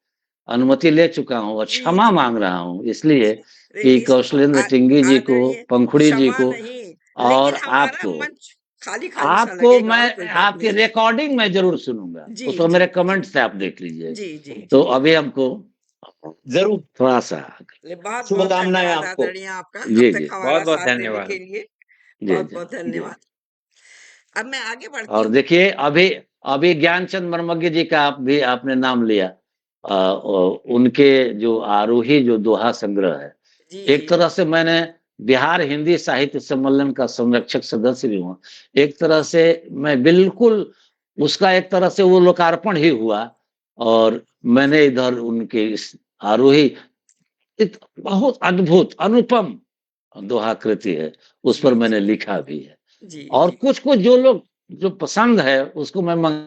अनुमति ले चुका हूँ और जी क्षमा जी मांग रहा हूँ इसलिए कि इसको कौशलेंद्र टिंगी जी को, आदरणीय पंखुड़ी जी क्षमा को नहीं, लेकिन और हमारा आपको मंच खाली खाली सा आपको लगेगा, और कोई मैं बात आपकी नहीं। रिकॉर्डिंग में जरूर सुनूंगा, जी उसमें जी मेरे जी कमेंट्स से आप देख लीजिए। जी जी तो जी। अभी हमको जरूर, थोड़ा सा बहुत बहुत शुभकामनाएं धन्यवाद आपको। आदरणीय आपका, अब जी तक जी बहुत हमारा बहुत साथ देने धन्यवाद। के लिए। जी बहुत जी बहुत जी। धन्यवाद। अब मैं आगे बढ़ती और हूँ। देखिए अभी ज्ञानचंद मर्मज्ञ जी का आप भी आपने नाम लिया। उनके जो आरोही जो दोहा संग्रह है, जी एक जी तरह से मैंने बिहार हिंदी साहित्य सम्मेलन का संरक्षक सदस्य भी हूँ। एक तरह से मैं बिल्कुल उसका एक तरह से वो लोकार्पण ही हुआ और मैंने इधर उनके इस आरोही बहुत अद्भुत अनुपम दोहा कृति है, उस जी पर मैंने जी लिखा भी है। जी और जी कुछ कुछ जो लोग जो पसंद है उसको मैं मंगा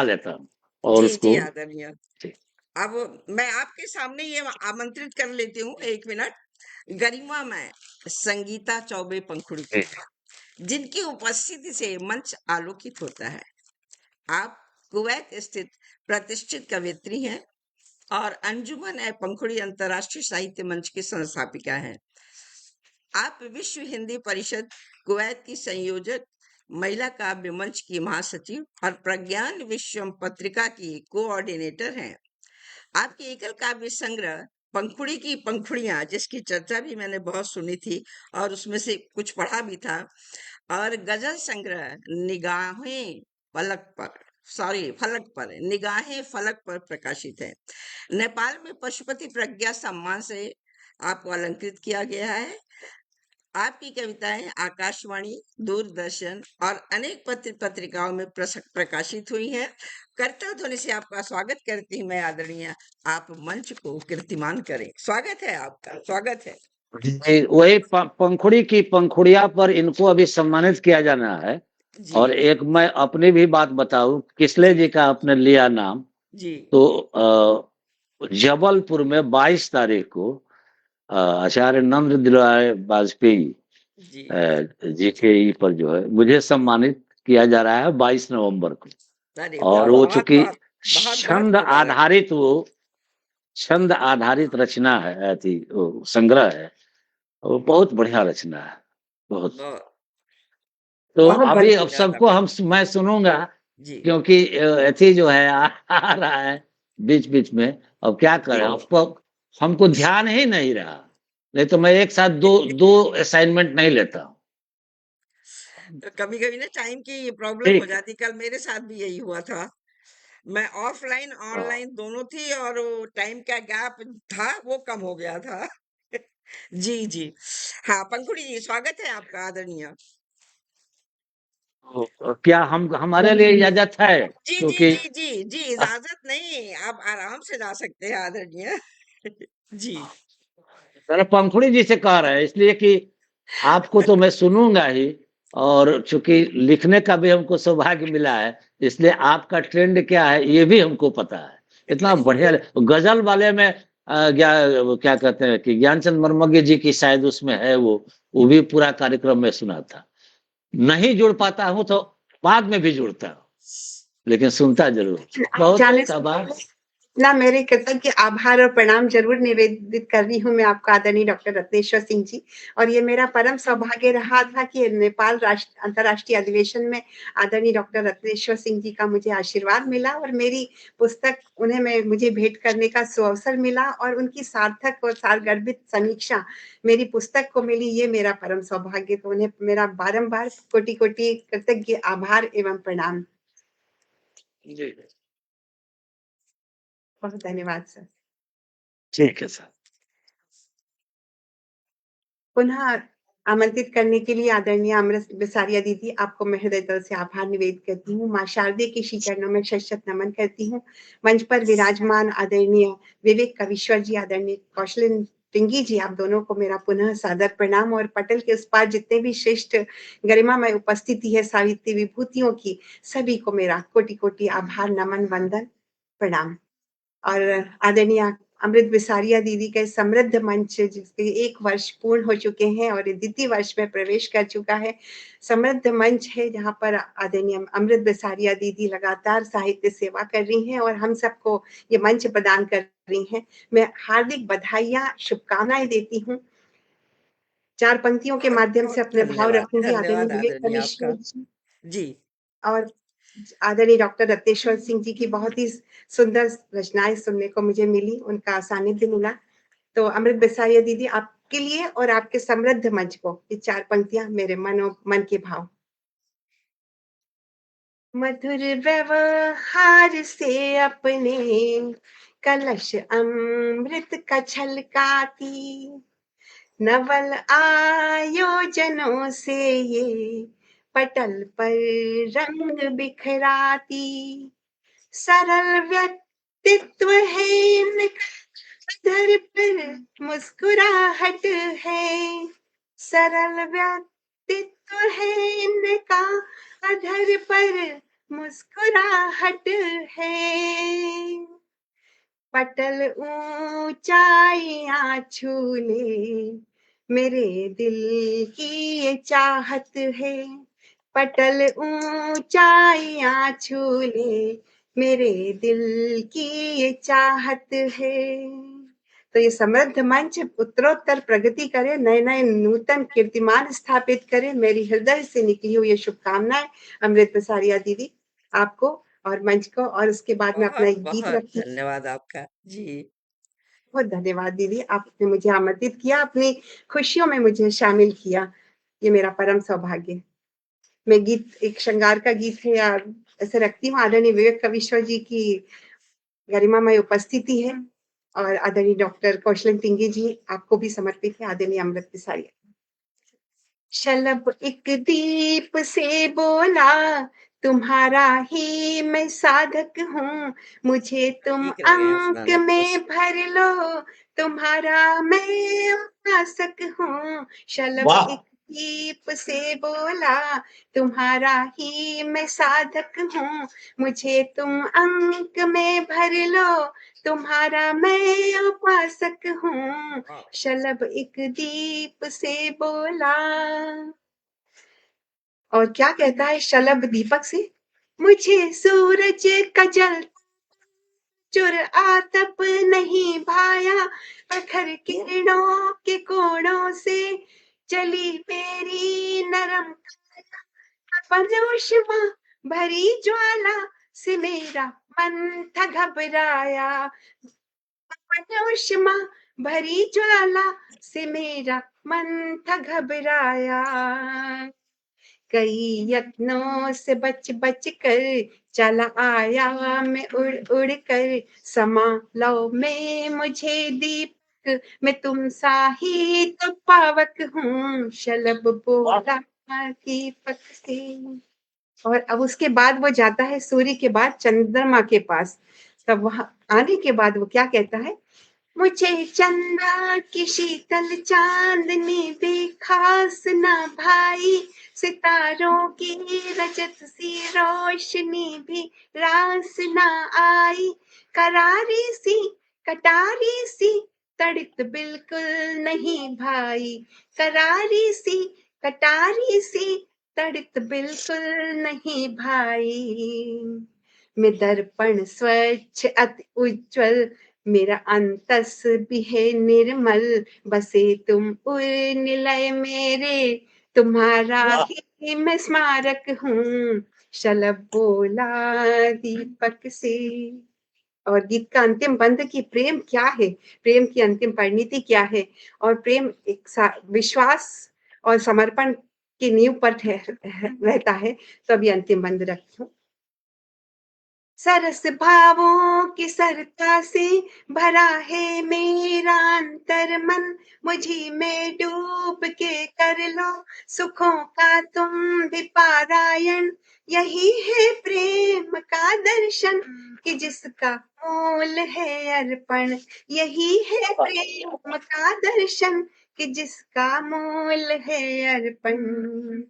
लेता हूँ और जी जी उसको आदरणीय। अब मैं आपके सामने ये आमंत्रित कर लेती हूँ, एक मिनट। गरिमा में संगीता चौबे पंखुड़ी को, जिनकी उपस्थिति से मंच आलोकित होता है। आप कुवैत स्थित प्रतिष्ठित कवयित्री हैं और अंजुमन ए पंखुड़ी अंतर्राष्ट्रीय साहित्य मंच की संस्थापिका हैं। आप विश्व हिंदी परिषद कुवैत की संयोजक, महिला काव्य मंच की महासचिव और प्रज्ञान विश्वम पत्रिका की कोऑर्डिनेटर हैं। आपके एकल काव्य संग्रह पंखुड़ी की पंखुड़ियां, जिसकी चर्चा भी मैंने बहुत सुनी थी और उसमें से कुछ पढ़ा भी था, और गजल संग्रह निगाहें फलक पर फलक पर, निगाहें फलक पर प्रकाशित है। नेपाल में पशुपति प्रज्ञा सम्मान से आपको अलंकृत किया गया है। आपकी कविताएं आकाशवाणी, दूरदर्शन और अनेक पत्र पत्रिकाओं में प्रकाशित हुई हैं। करतल ध्वनि से आपका स्वागत करती हूँ मैं आदरणीय। आप मंच को कीर्तिमान करें। स्वागत है आपका, स्वागत है। जी, वही पंखुड़ी की पंखुड़िया पर इनको अभी सम्मानित किया जाना है। जी और एक मैं अपनी भी बात बताऊं, किसले जी जी का आपने लिया नाम, जी तो जबलपुर में 22 तारीख को आचार्य नंद दलाय वाजपेयी जी जी के ई पर जो है मुझे सम्मानित किया जा रहा है 22 नवंबर को। अरे वाह, और वो बहुत चूंकि बहुत बहुत बहुत छंद मुबारक। आधारित वो छंद आधारित रचना है, थी वो संग्रह है, वो बहुत बढ़िया रचना है, बहुत। बहुत तो बहुत बहुत अभी अब धन्यवाद सबको आपका। मैं सुनूंगा जी क्योंकि अथी जो है आ रहा है बीच बीच में। अब क्या करें, आपको हमको ध्यान ही नहीं रहा, नहीं तो मैं एक साथ दो दो असाइनमेंट नहीं लेता हूँ। तो कभी-कभी ना टाइम की प्रॉब्लम हो ठीक है। जाती, कल मेरे साथ भी यही हुआ था। मैं ऑफलाइन, हाँ, ऑनलाइन दोनों थी और वो टाइम का गैप था, वो कम हो गया था। जी, जी। हाँ, पंखुड़ी जी, स्वागत है आपका आदरणीय। तो क्या हम हमारे लिए इजाज़त है? जी, जी, क्योंकि जी, जी, जी, इजाज़त नहीं, आप आराम से जा सकते हैं आदरणीय। जी। अरे पंखुड़ी जी से कह रहे हैं इसलिए कि आपको तो मैं सुनूँगा ही और चूँकि लिखने का भी हमको सौभाग्य मिला है, इसलिए आपका ट्रेंड क्या है ये भी हमको पता है। इतना बढ़िया गज़ल वाले में क्या कहते हैं कि ज्ञानचंद मर्मज्ञ जी की शायद उसमें है वो भी पूरा कार्यक्रम में सुना था। नहीं जुड़ पाता हूँ तो बाद में भी जुड़ता हूँ, लेकिन सुनता ज़रूर हूँ। आप जाने बहुत-बहुत से आभार। पहले ना मेरे कृतज्ञ आभार और प्रणाम ज़रूर निवेदित कर रही हूँ मैं आपको आदरणीय डॉक्टर रत्नेश्वर सिंह जी। और ये मेरा परम सौभाग्य रहा था कि नेपाल अंतर्राष्ट्रीय अधिवेशन में आदरणीय डॉक्टर रत्नेश्वर सिंह जी का मुझे आशीर्वाद मिला और मेरी पुस्तक मुझे भेंट करने का सुअवसर मिला और उनकी सार्थक और सारगर्भित समीक्षा मेरी पुस्तक को मिली, ये मेरा परम सौभाग्य। तो उन्हें मेरा बारंबार कोटि-कोटि कृतज्ञ आभार एवं प्रणाम। जी, बहुत धन्यवाद सर। ठीक है सर। पुनः आमंत्रित करने के लिए आदरणीय अमृत बिसारिया दीदी, आपको मैं हृदय तल से आभार निवेदित करती हूँ। माँ शारदे के श्री चरणों में शत-शत नमन करती हूँ। मंच पर विराजमान आदरणीय विवेक कविश्वर जी, आदरणीय कौशलिन टिंगी जी, आप दोनों को मेरा पुनः सादर प्रणाम और पटल के उस पार जितने भी श्रेष्ठ गरिमामय उपस्थिति है साहित्य विभूतियों की, सभी को मेरा कोटि-कोटि आभार, नमन, वंदन, प्रणाम। और आदरणीय अमृत बिसारिया दीदी का समृद्ध मंच जिसके 1 वर्ष पूर्ण हो चुके हैं और ये द्वितीय वर्ष में प्रवेश कर चुका है। समृद्ध मंच है जहाँ पर आदरणीय अमृत बिसारिया दीदी लगातार साहित्य सेवा कर रही हैं और हम सबको ये मंच प्रदान कर रही हैं। मैं हार्दिक बधाइयाँ, शुभकामनाएँ देती हूँ। 4 पंक्तियों के माध्यम से बहुत-बहुत अपने भाव धन्यवाद, रखूँगी आदरणीय धन्यवाद विवेक आदरणीय कविश्वर आपका। जी जी। और आदरणीय डॉक्टर रत्नेश्वर सिंह जी की बहुत ही सुंदर रचनाएँ सुनने को मुझे मिली, उनका सानिध्य मिला। तो अमृत बिसारिया दीदी आपके लिए और आपके समृद्ध मंच को ये 4 पंक्तियाँ मेरे मन के भाव। मधुर व्यवहार से अपने कलश अमृत का छलकाती, नवल आयोजनों से ये पटल पर रंग बिखराती, सरल व्यक्तित्व है इनका, धर पर मुस्कुराहट है, सरल व्यक्तित्व है इनका, अधर पर मुस्कुराहट है, पटल ऊंचाइयां छू ले, मेरे दिल की ये चाहत है, पटल ऊंचाइयां छू ले, मेरे दिल की ये चाहत है। तो ये समृद्ध मंच उत्तरोत्तर प्रगति करे, नए-नए नूतन कीर्तिमान स्थापित करे। मेरी हृदय से निकली हुई ये शुभकामनाएं अमृत बिसारिया दीदी आपको और मंच को, और उसके बाद मैं अपना एक गीत बहुत-बहुत रखती हूँ। धन्यवाद आपका। जी। बहुत धन्यवाद दीदी, आपने मुझे आमंत्रित किया, अपनी खुशियों में मुझे शामिल किया। ये मेरा परम सौभाग्य। मैं गीत एक श्रृंगार का गीत है या ऐसे रखती हूँ, आदरणीय विवेक कविश्वर जी की गरिमामय उपस्थिति है और आदरणीय डॉक्टर कौशलन टिंगे जी आपको भी समर्पित है, आदरणीय अमृत बिसारिया। शलभ एक दीप से बोला, तुम्हारा ही मैं साधक हूँ, मुझे तुम ठीक लगे हैं अंक सुनाने को बस। में भर लो, तुम्हारा मैं उपासक हूँ। शलभ वाह। एक दीप से बोला, तुम्हारा ही मैं साधक हूँ, मुझे तुम अंक में भर लो, तुम्हारा मैं उपासक हूँ। वाह! शलभ एक दीप से बोला। और क्या कहता है शलभ दीपक से? मुझे सूरज का जल चुर आतप नहीं भाया, प्रखर किरणों के कोणों से चली मेरी नरम पनोषमा भरी ज्वाला से मेरा मन था घबराया, पनोषमा भरी ज्वाला से मेरा मन था घबराया। कई यत्नों से बच बच कर चला आया मैं उड़ उड़ कर, समा लो में मुझे दीपक, मैं तुम सा ही तो पावक हूँ, शलभ बोला दीपक से। और अब उसके बाद वो जाता है सूर्य के बाद चंद्रमा के पास। तब वहां आने के बाद वो क्या कहता है, मुझे चंदा की शीतल चांदनी भी खास ना भाई, सितारों की रजत सी रोशनी भी रास ना आई, करारी सी कटारी सी तड़ित बिल्कुल नहीं भाई, करारी सी कटारी सी तड़ित बिल्कुल नहीं भाई। मैं दर्पण स्वच्छ अति उज्ज्वल, मेरा अंतस भी है निर्मल, बसे तुम उर्निलय मेरे, तुम्हारा ही मैं स्मारक हूँ, शलभ बोला दीपक से। और गीत का अंतिम बंद की प्रेम क्या है, प्रेम की अंतिम परिणति क्या है, और प्रेम एक विश्वास और समर्पण की नींव पर रहता है। तो अभी अंतिम बंद रखती हूँ। सरस भावों की सरता से भरा है मेरा अंतर मन, मुझे में डूब के कर लो सुखों का तुम भी पारायण, यही है प्रेम का दर्शन कि जिसका मोल है अर्पण, यही है प्रेम का दर्शन कि जिसका मोल है अर्पण।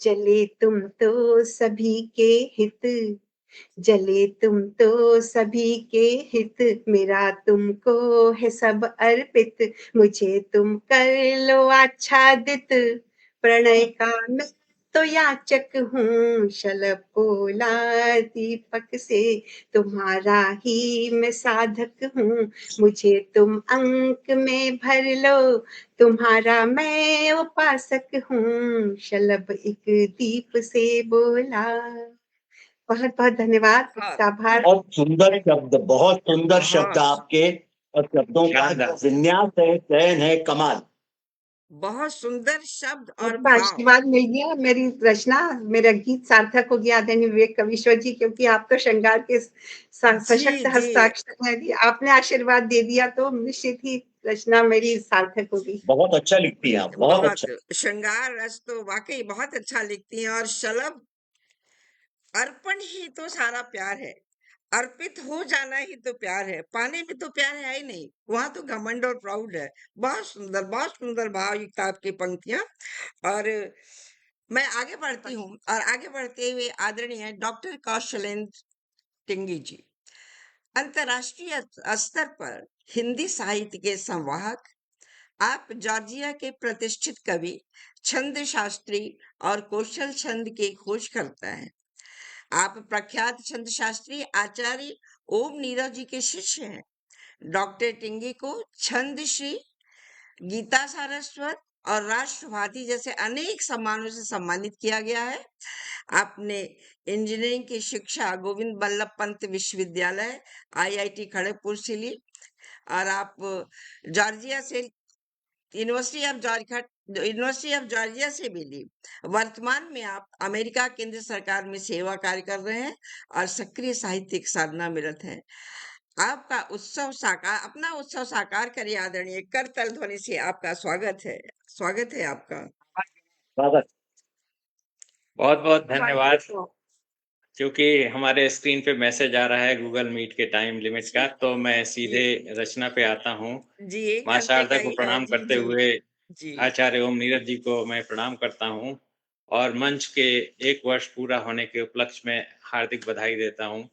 जले तुम तो सभी के हित, जले तुम तो सभी के हित, मेरा तुमको है सब अर्पित, मुझे तुम कर लो आच्छादित, प्रणय का मैं तो याचक हूँ, शलभ बोला दीपक से, तुम्हारा ही मैं साधक हूँ, मुझे तुम अंक में भर लो, तुम्हारा मैं उपासक हूँ, शलभ एक दीप से बोला। बहुत बहुत धन्यवाद, बहुत आभार। बहुत सुंदर शब्द, बहुत सुंदर शब्द बहुत आपके, और शब्दों का शानदार। जो विन्यास है, चयन है, कमाल। बहुत सुंदर शब्द और आपका भाव। आशीर्वाद मिल गया, मेरी रचना, मेरा गीत सार्थक हो गया आदरणीय विवेक कवीश्वर जी, क्योंकि आप तो श्रृंगार के सशक्त जी जी हस्ताक्षर हैं। यदि आपने आशीर्वाद दे दिया तो निश्चित ही रचना मेरी सार्थक होगी। बहुत अच्छा लिखती हैं आप, बहुत बहुत अच्छा। श्रृंगार रस तो वाकई बहुत अच्छा लिखती हैं। और शलभ अर्पण ही तो सारा प्यार है, अर्पित हो जाना ही तो प्यार है, पाने में तो प्यार है ही नहीं, वहां तो घमंड और प्राउड है। बहुत सुंदर भावयुक्त आपकी पंक्तियां। और मैं आगे बढ़ती हूँ, और आगे बढ़ते हुए आदरणीय डॉक्टर कौशलेंद्र टिंगी जी, अंतर्राष्ट्रीय स्तर पर हिंदी साहित्य के संवाहक, आप जॉर्जिया के प्रतिष्ठित कवि, छंद शास्त्री और कौशल छंद की खोज करता है। आप प्रख्यात छंद शास्त्री आचार्य ओम नीरज जी के शिष्य हैं। डॉक्टर टिंगी को छंद श्री, गीता सारस्वत और राष्ट्रवादी जैसे अनेक सम्मानों से सम्मानित किया गया है। आपने इंजीनियरिंग की शिक्षा गोविंद बल्लभ पंत विश्वविद्यालय आईआईटी खड़गपुर से ली, और आप जॉर्जिया से यूनिवर्सिटी ऑफ जॉर्जिया से भी ली। वर्तमान में आप अमेरिका केंद्र सरकार में सेवा कार्य कर रहे हैं और सक्रिय साहित्यिक साधना में रत हैं। आपका अपना उत्सव साकार करिए आदरणीय करतल ध्वनि से आपका स्वागत है आपका। स्वागत। बहुत बहुत धन्यवाद। क्योंकि हमारे स्क्रीन पे मैसेज आ रहा है गूगल मीट के टाइम लिमिट का, तो मैं सीधे रचना पे आता हूँ। जी, एक माँ घंटे शारदा का को ही है। प्रणाम जी करते जी हुए जी आचार्य ओम नीरज जी को मैं प्रणाम करता हूँ, और मंच के 1 वर्ष पूरा होने के उपलक्ष्य में हार्दिक बधाई देता हूँ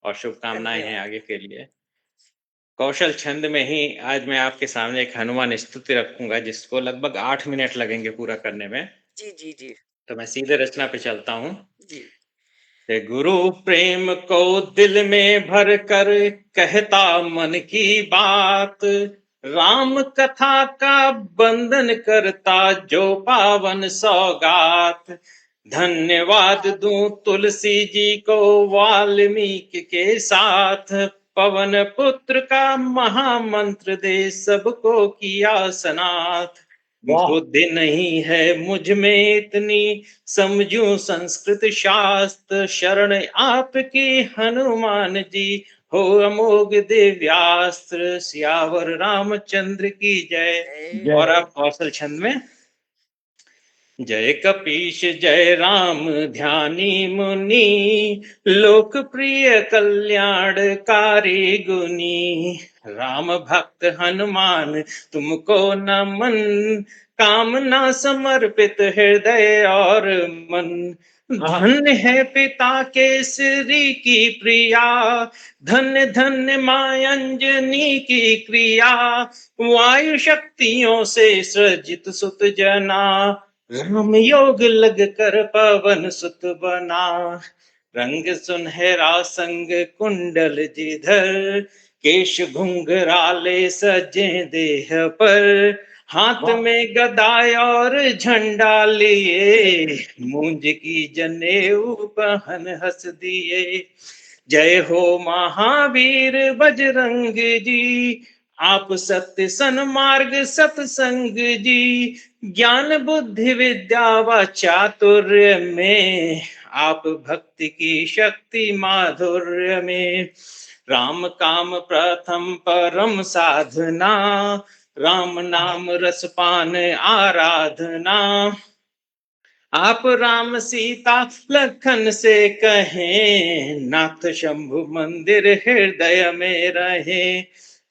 और शुभकामनाएं हैं धन्यवाद। आगे के लिए। कौशल छंद में ही आज मैं आपके सामने एक हनुमान स्तुति रखूंगा, जिसको लगभग 8 मिनट लगेंगे पूरा करने में। जी जी जी तो मैं सीधे रचना पे चलता हूँ। जी गुरु प्रेम को दिल में भर कर कहता मन की बात, राम कथा का बंधन करता जो पावन सौगात। धन्यवाद दूं तुलसी जी को वाल्मीकि के साथ, पवन पुत्र का महामंत्र दे सबको किया सनाथ। वाह। बुद्धि नहीं है मुझ में इतनी, समझूं संस्कृत शास्त्र, शरण आपकी हनुमान जी, हो अमोघ दिव्यास्त्र, सियावर रामचंद्र की जय। जय। और आप कौशल छंद में, जय कपीश जय राम ध्यानी मुनि, लोकप्रिय कल्याणकारी गुनी, राम भक्त हनुमान तुमको नमन, कामना समर्पित हृदय और मन, धन्य है पिता केसरी की प्रिया, धन्य धन्य माँ अंजनी की क्रिया, वायु शक्तियों से सृजित सुत जना, राम योग लग कर पवन सुत बना, रंग सुनहरा संग कुंडल जिधर, केश घुंघराले सजे देह पर, हाथ वाह। में गदा और झंडा लिए, मूंज की जनेऊ पहन हंस दिए, जय हो महावीर बजरंग जी, आप सत्य सन्मार्ग सत्संग जी, ज्ञान बुद्धि विद्या व चातुर्य में, आप भक्ति की शक्ति माधुर्य में, राम काम प्रथम परम साधना, राम नाम रसपान आराधना, आप राम सीता लखन से कहें, नाथ शंभु मंदिर हृदय में रहे,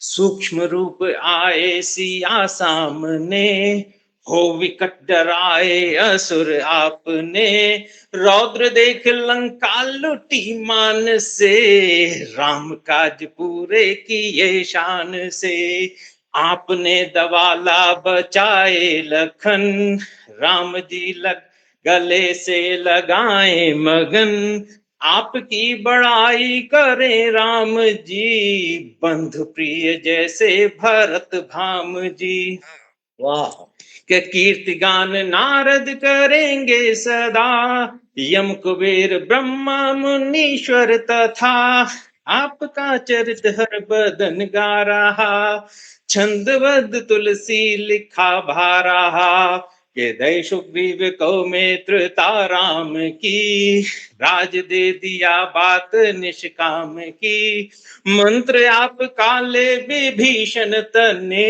सूक्ष्म रूप आए सिया सामने, हो विकट डराए असुर आपने, रौद्र देख लंका लुटी मान से, राम काज पूरे किए शान से, आपने दवाला बचाए लखन, राम जी लग गले से लगाए मगन, आपकी बड़ाई करे राम जी, बंधु प्रिय जैसे भरत भाम जी, वाह। के कीर्ति गान नारद करेंगे सदा, यम कुबेर ब्रह्मा मुनीश्वर तथा, आपका चरित हर बदन गा रहा, छंदबद्ध तुलसी लिखा भा रहा, के दय सुग्रीव कौमित्र राम की, राज दे दिया बात निष्काम की, मंत्र आप काले विभीषण तने,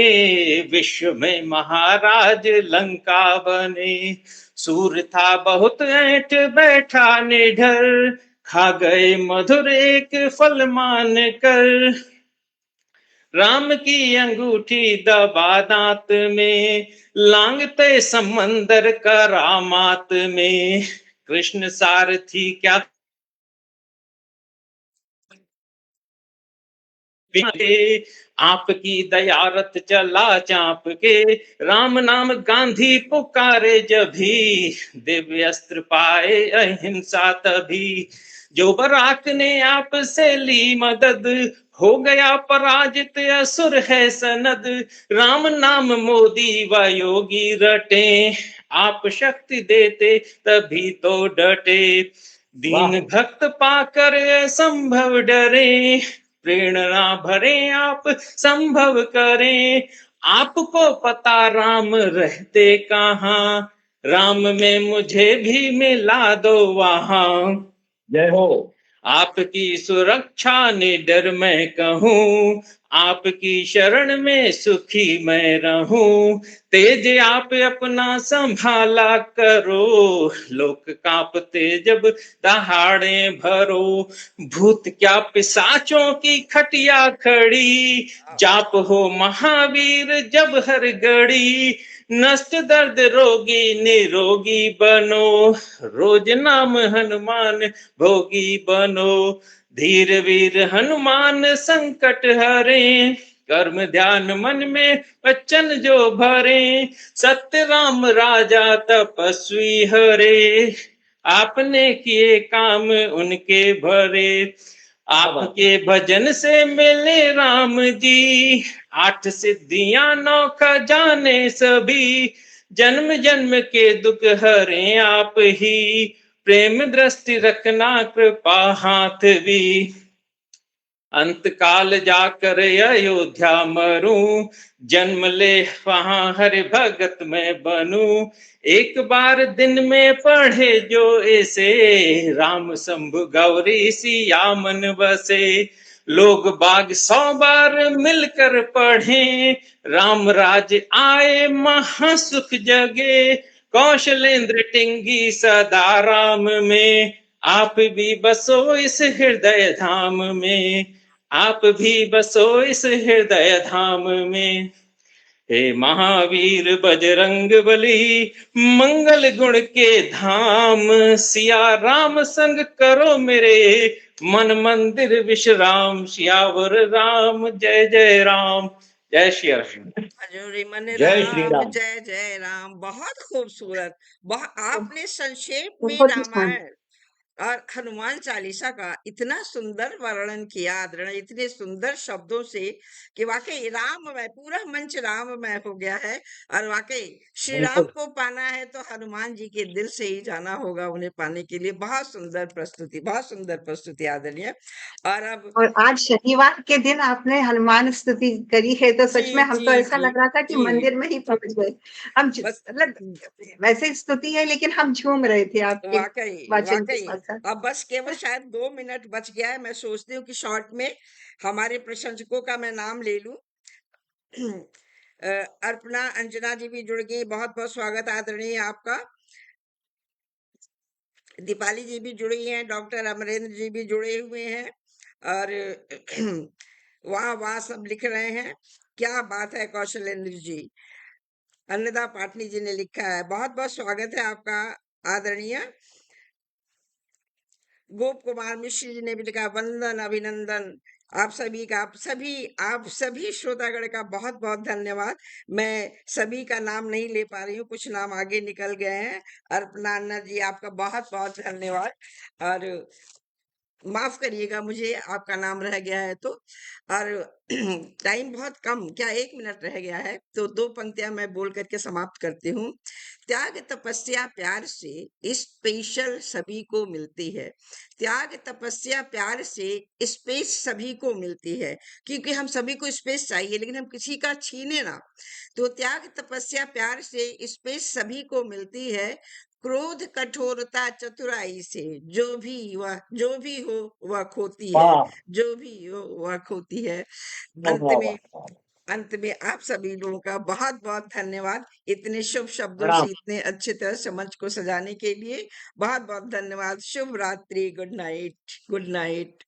विश्व में महाराज लंका बने, सूर था बहुत ऐंठ बैठा निडर, खा गए मधुर एक फल मान कर, राम की अंगूठी दबा दांत में, लांगते समंदर करामात में, कृष्ण सारथी क्या आपकी दयारत चला चाप के, राम नाम गांधी पुकारे जभी, दिव्य अस्त्र पाए अहिंसा तभी, जो बराक ने आपसे ली मदद, हो गया पराजित असुर है सनद, राम नाम मोदी व योगी रटे, आप शक्ति देते तभी तो डटे, दीन भक्त पाकर संभव डरे, प्रेरणा भरे आप संभव करें, आपको पता राम रहते कहाँ, राम में मुझे भी मिला दो वहां, जय हो। आपकी सुरक्षा निडर मैं कहूँ, आपकी शरण में सुखी मैं रहूं, तेज आप अपना संभाला करो, लोक कांपते जब दहाड़े भरो, भूत क्या पिशाचों की खटिया खड़ी, जाप हो महावीर जब हर घड़ी, नष्ट दर्द रोगी निरोगी बनो, रोज नाम हनुमान भोगी बनो, धीर वीर हनुमान संकट हरे, कर्म ध्यान मन में वचन जो भरे, सत्य राम राजा तपस्वी हरे, आपने किए काम उनके भरे, आपके भजन से मिले राम जी, 8 सिद्धियां 9 खजाने सभी, जन्म जन्म के दुख हरे आप ही, प्रेम दृष्टि रखना कृपा हाथ भी, अंत काल जाकर अयोध्या मरूं, जन्म ले वहां हरि भगत में बनूं। एक बार दिन में पढ़े जो ऐसे, राम शंभु गौरी सिया मन बसे। लोग बाग 100 बार मिलकर पढ़े, राम राज आए महासुख जगे। कौशलेंद्र टिंगी सदा राम में, आप भी बसो इस हृदय धाम में, आप भी बसो इस हृदय धाम में। हे महावीर बजरंग बली, मंगल गुण के धाम। सिया राम संग करो मेरे, मन मंदिर विश्राम। सियावर राम जय जय राम। जय श्री राम। हजूरी मन जय श्री राम, राम। जय जय राम। बहुत खूबसूरत। आपने संक्षेप में बहुत ही छान रामायण और हनुमान चालीसा का इतना सुंदर वर्णन किया आदरणीय, इतने सुंदर शब्दों से कि वाकई राममय, पूरा मंच राममय हो गया है। और वाकई श्री राम बिल्कुल को पाना है तो हनुमान जी के दिल से ही जाना होगा उन्हें पाने के लिए। बहुत सुंदर प्रस्तुति, बहुत सुंदर प्रस्तुति आदरणीय। और अब और आज शनिवार के दिन आपने हनुमान स्तुति करी है तो सच जी में हमको जी ऐसा जी लग रहा था कि जी मंदिर में ही पहुंच गए हम। बस मतलब वैसे स्तुति है लेकिन हम झूम रहे थे आपके वाकई वाचन के वाकई साथ साथ। अब बस केवल शायद 2 मिनट बच गया है। मैं सोचती हूँ कि शॉर्ट में हमारे प्रशंसकों का मैं नाम ले लूं। अर्पणा अंजना जी भी जुड़ गई, बहुत बहुत स्वागत आदरणीय आपका। दीपाली जी भी जुड़ी हैं, डॉक्टर अमरेंद्र जी भी जुड़े हुए हैं। और वाह वाह सब लिख रहे हैं, क्या बात है कौशलेंद्र जी। अन्नदा पाटनी जी ने लिखा है, बहुत बहुत स्वागत है आपका आदरणीय। गोप कुमार मिश्र जी ने भी लिखा, वंदन अभिनंदन। आप सभी श्रोतागण का बहुत बहुत धन्यवाद। मैं सभी का नाम नहीं ले पा रही हूँ, कुछ नाम आगे निकल गए हैं। अर्पणा अन्ना जी आपका बहुत बहुत धन्यवाद। और माफ करिएगा मुझे, आपका नाम रह गया है तो। और टाइम बहुत कम, क्या 1 मिनट रह गया है तो 2 पंक्तियां मैं बोल करके समाप्त करती हूँ। त्याग तपस्या प्यार से स्पेशल सभी को मिलती है। त्याग तपस्या प्यार से स्पेस सभी को मिलती है, क्योंकि हम सभी को स्पेस चाहिए लेकिन हम किसी का छीने ना। तो त्याग तपस्या प्यार से स्पेस सभी को मिलती है। क्रोध कठोरता चतुराई से जो भी हो वह खोती है, वाह जो भी हो वह खोती है। वाह अंत वाह में वाह। अंत में आप सभी लोगों का बहुत बहुत धन्यवाद, इतने शुभ शब्दों प्रणाम। से इतने अच्छे तरह से मंच को सजाने के लिए। बहुत बहुत धन्यवाद। शुभ रात्रि। Good night, good night.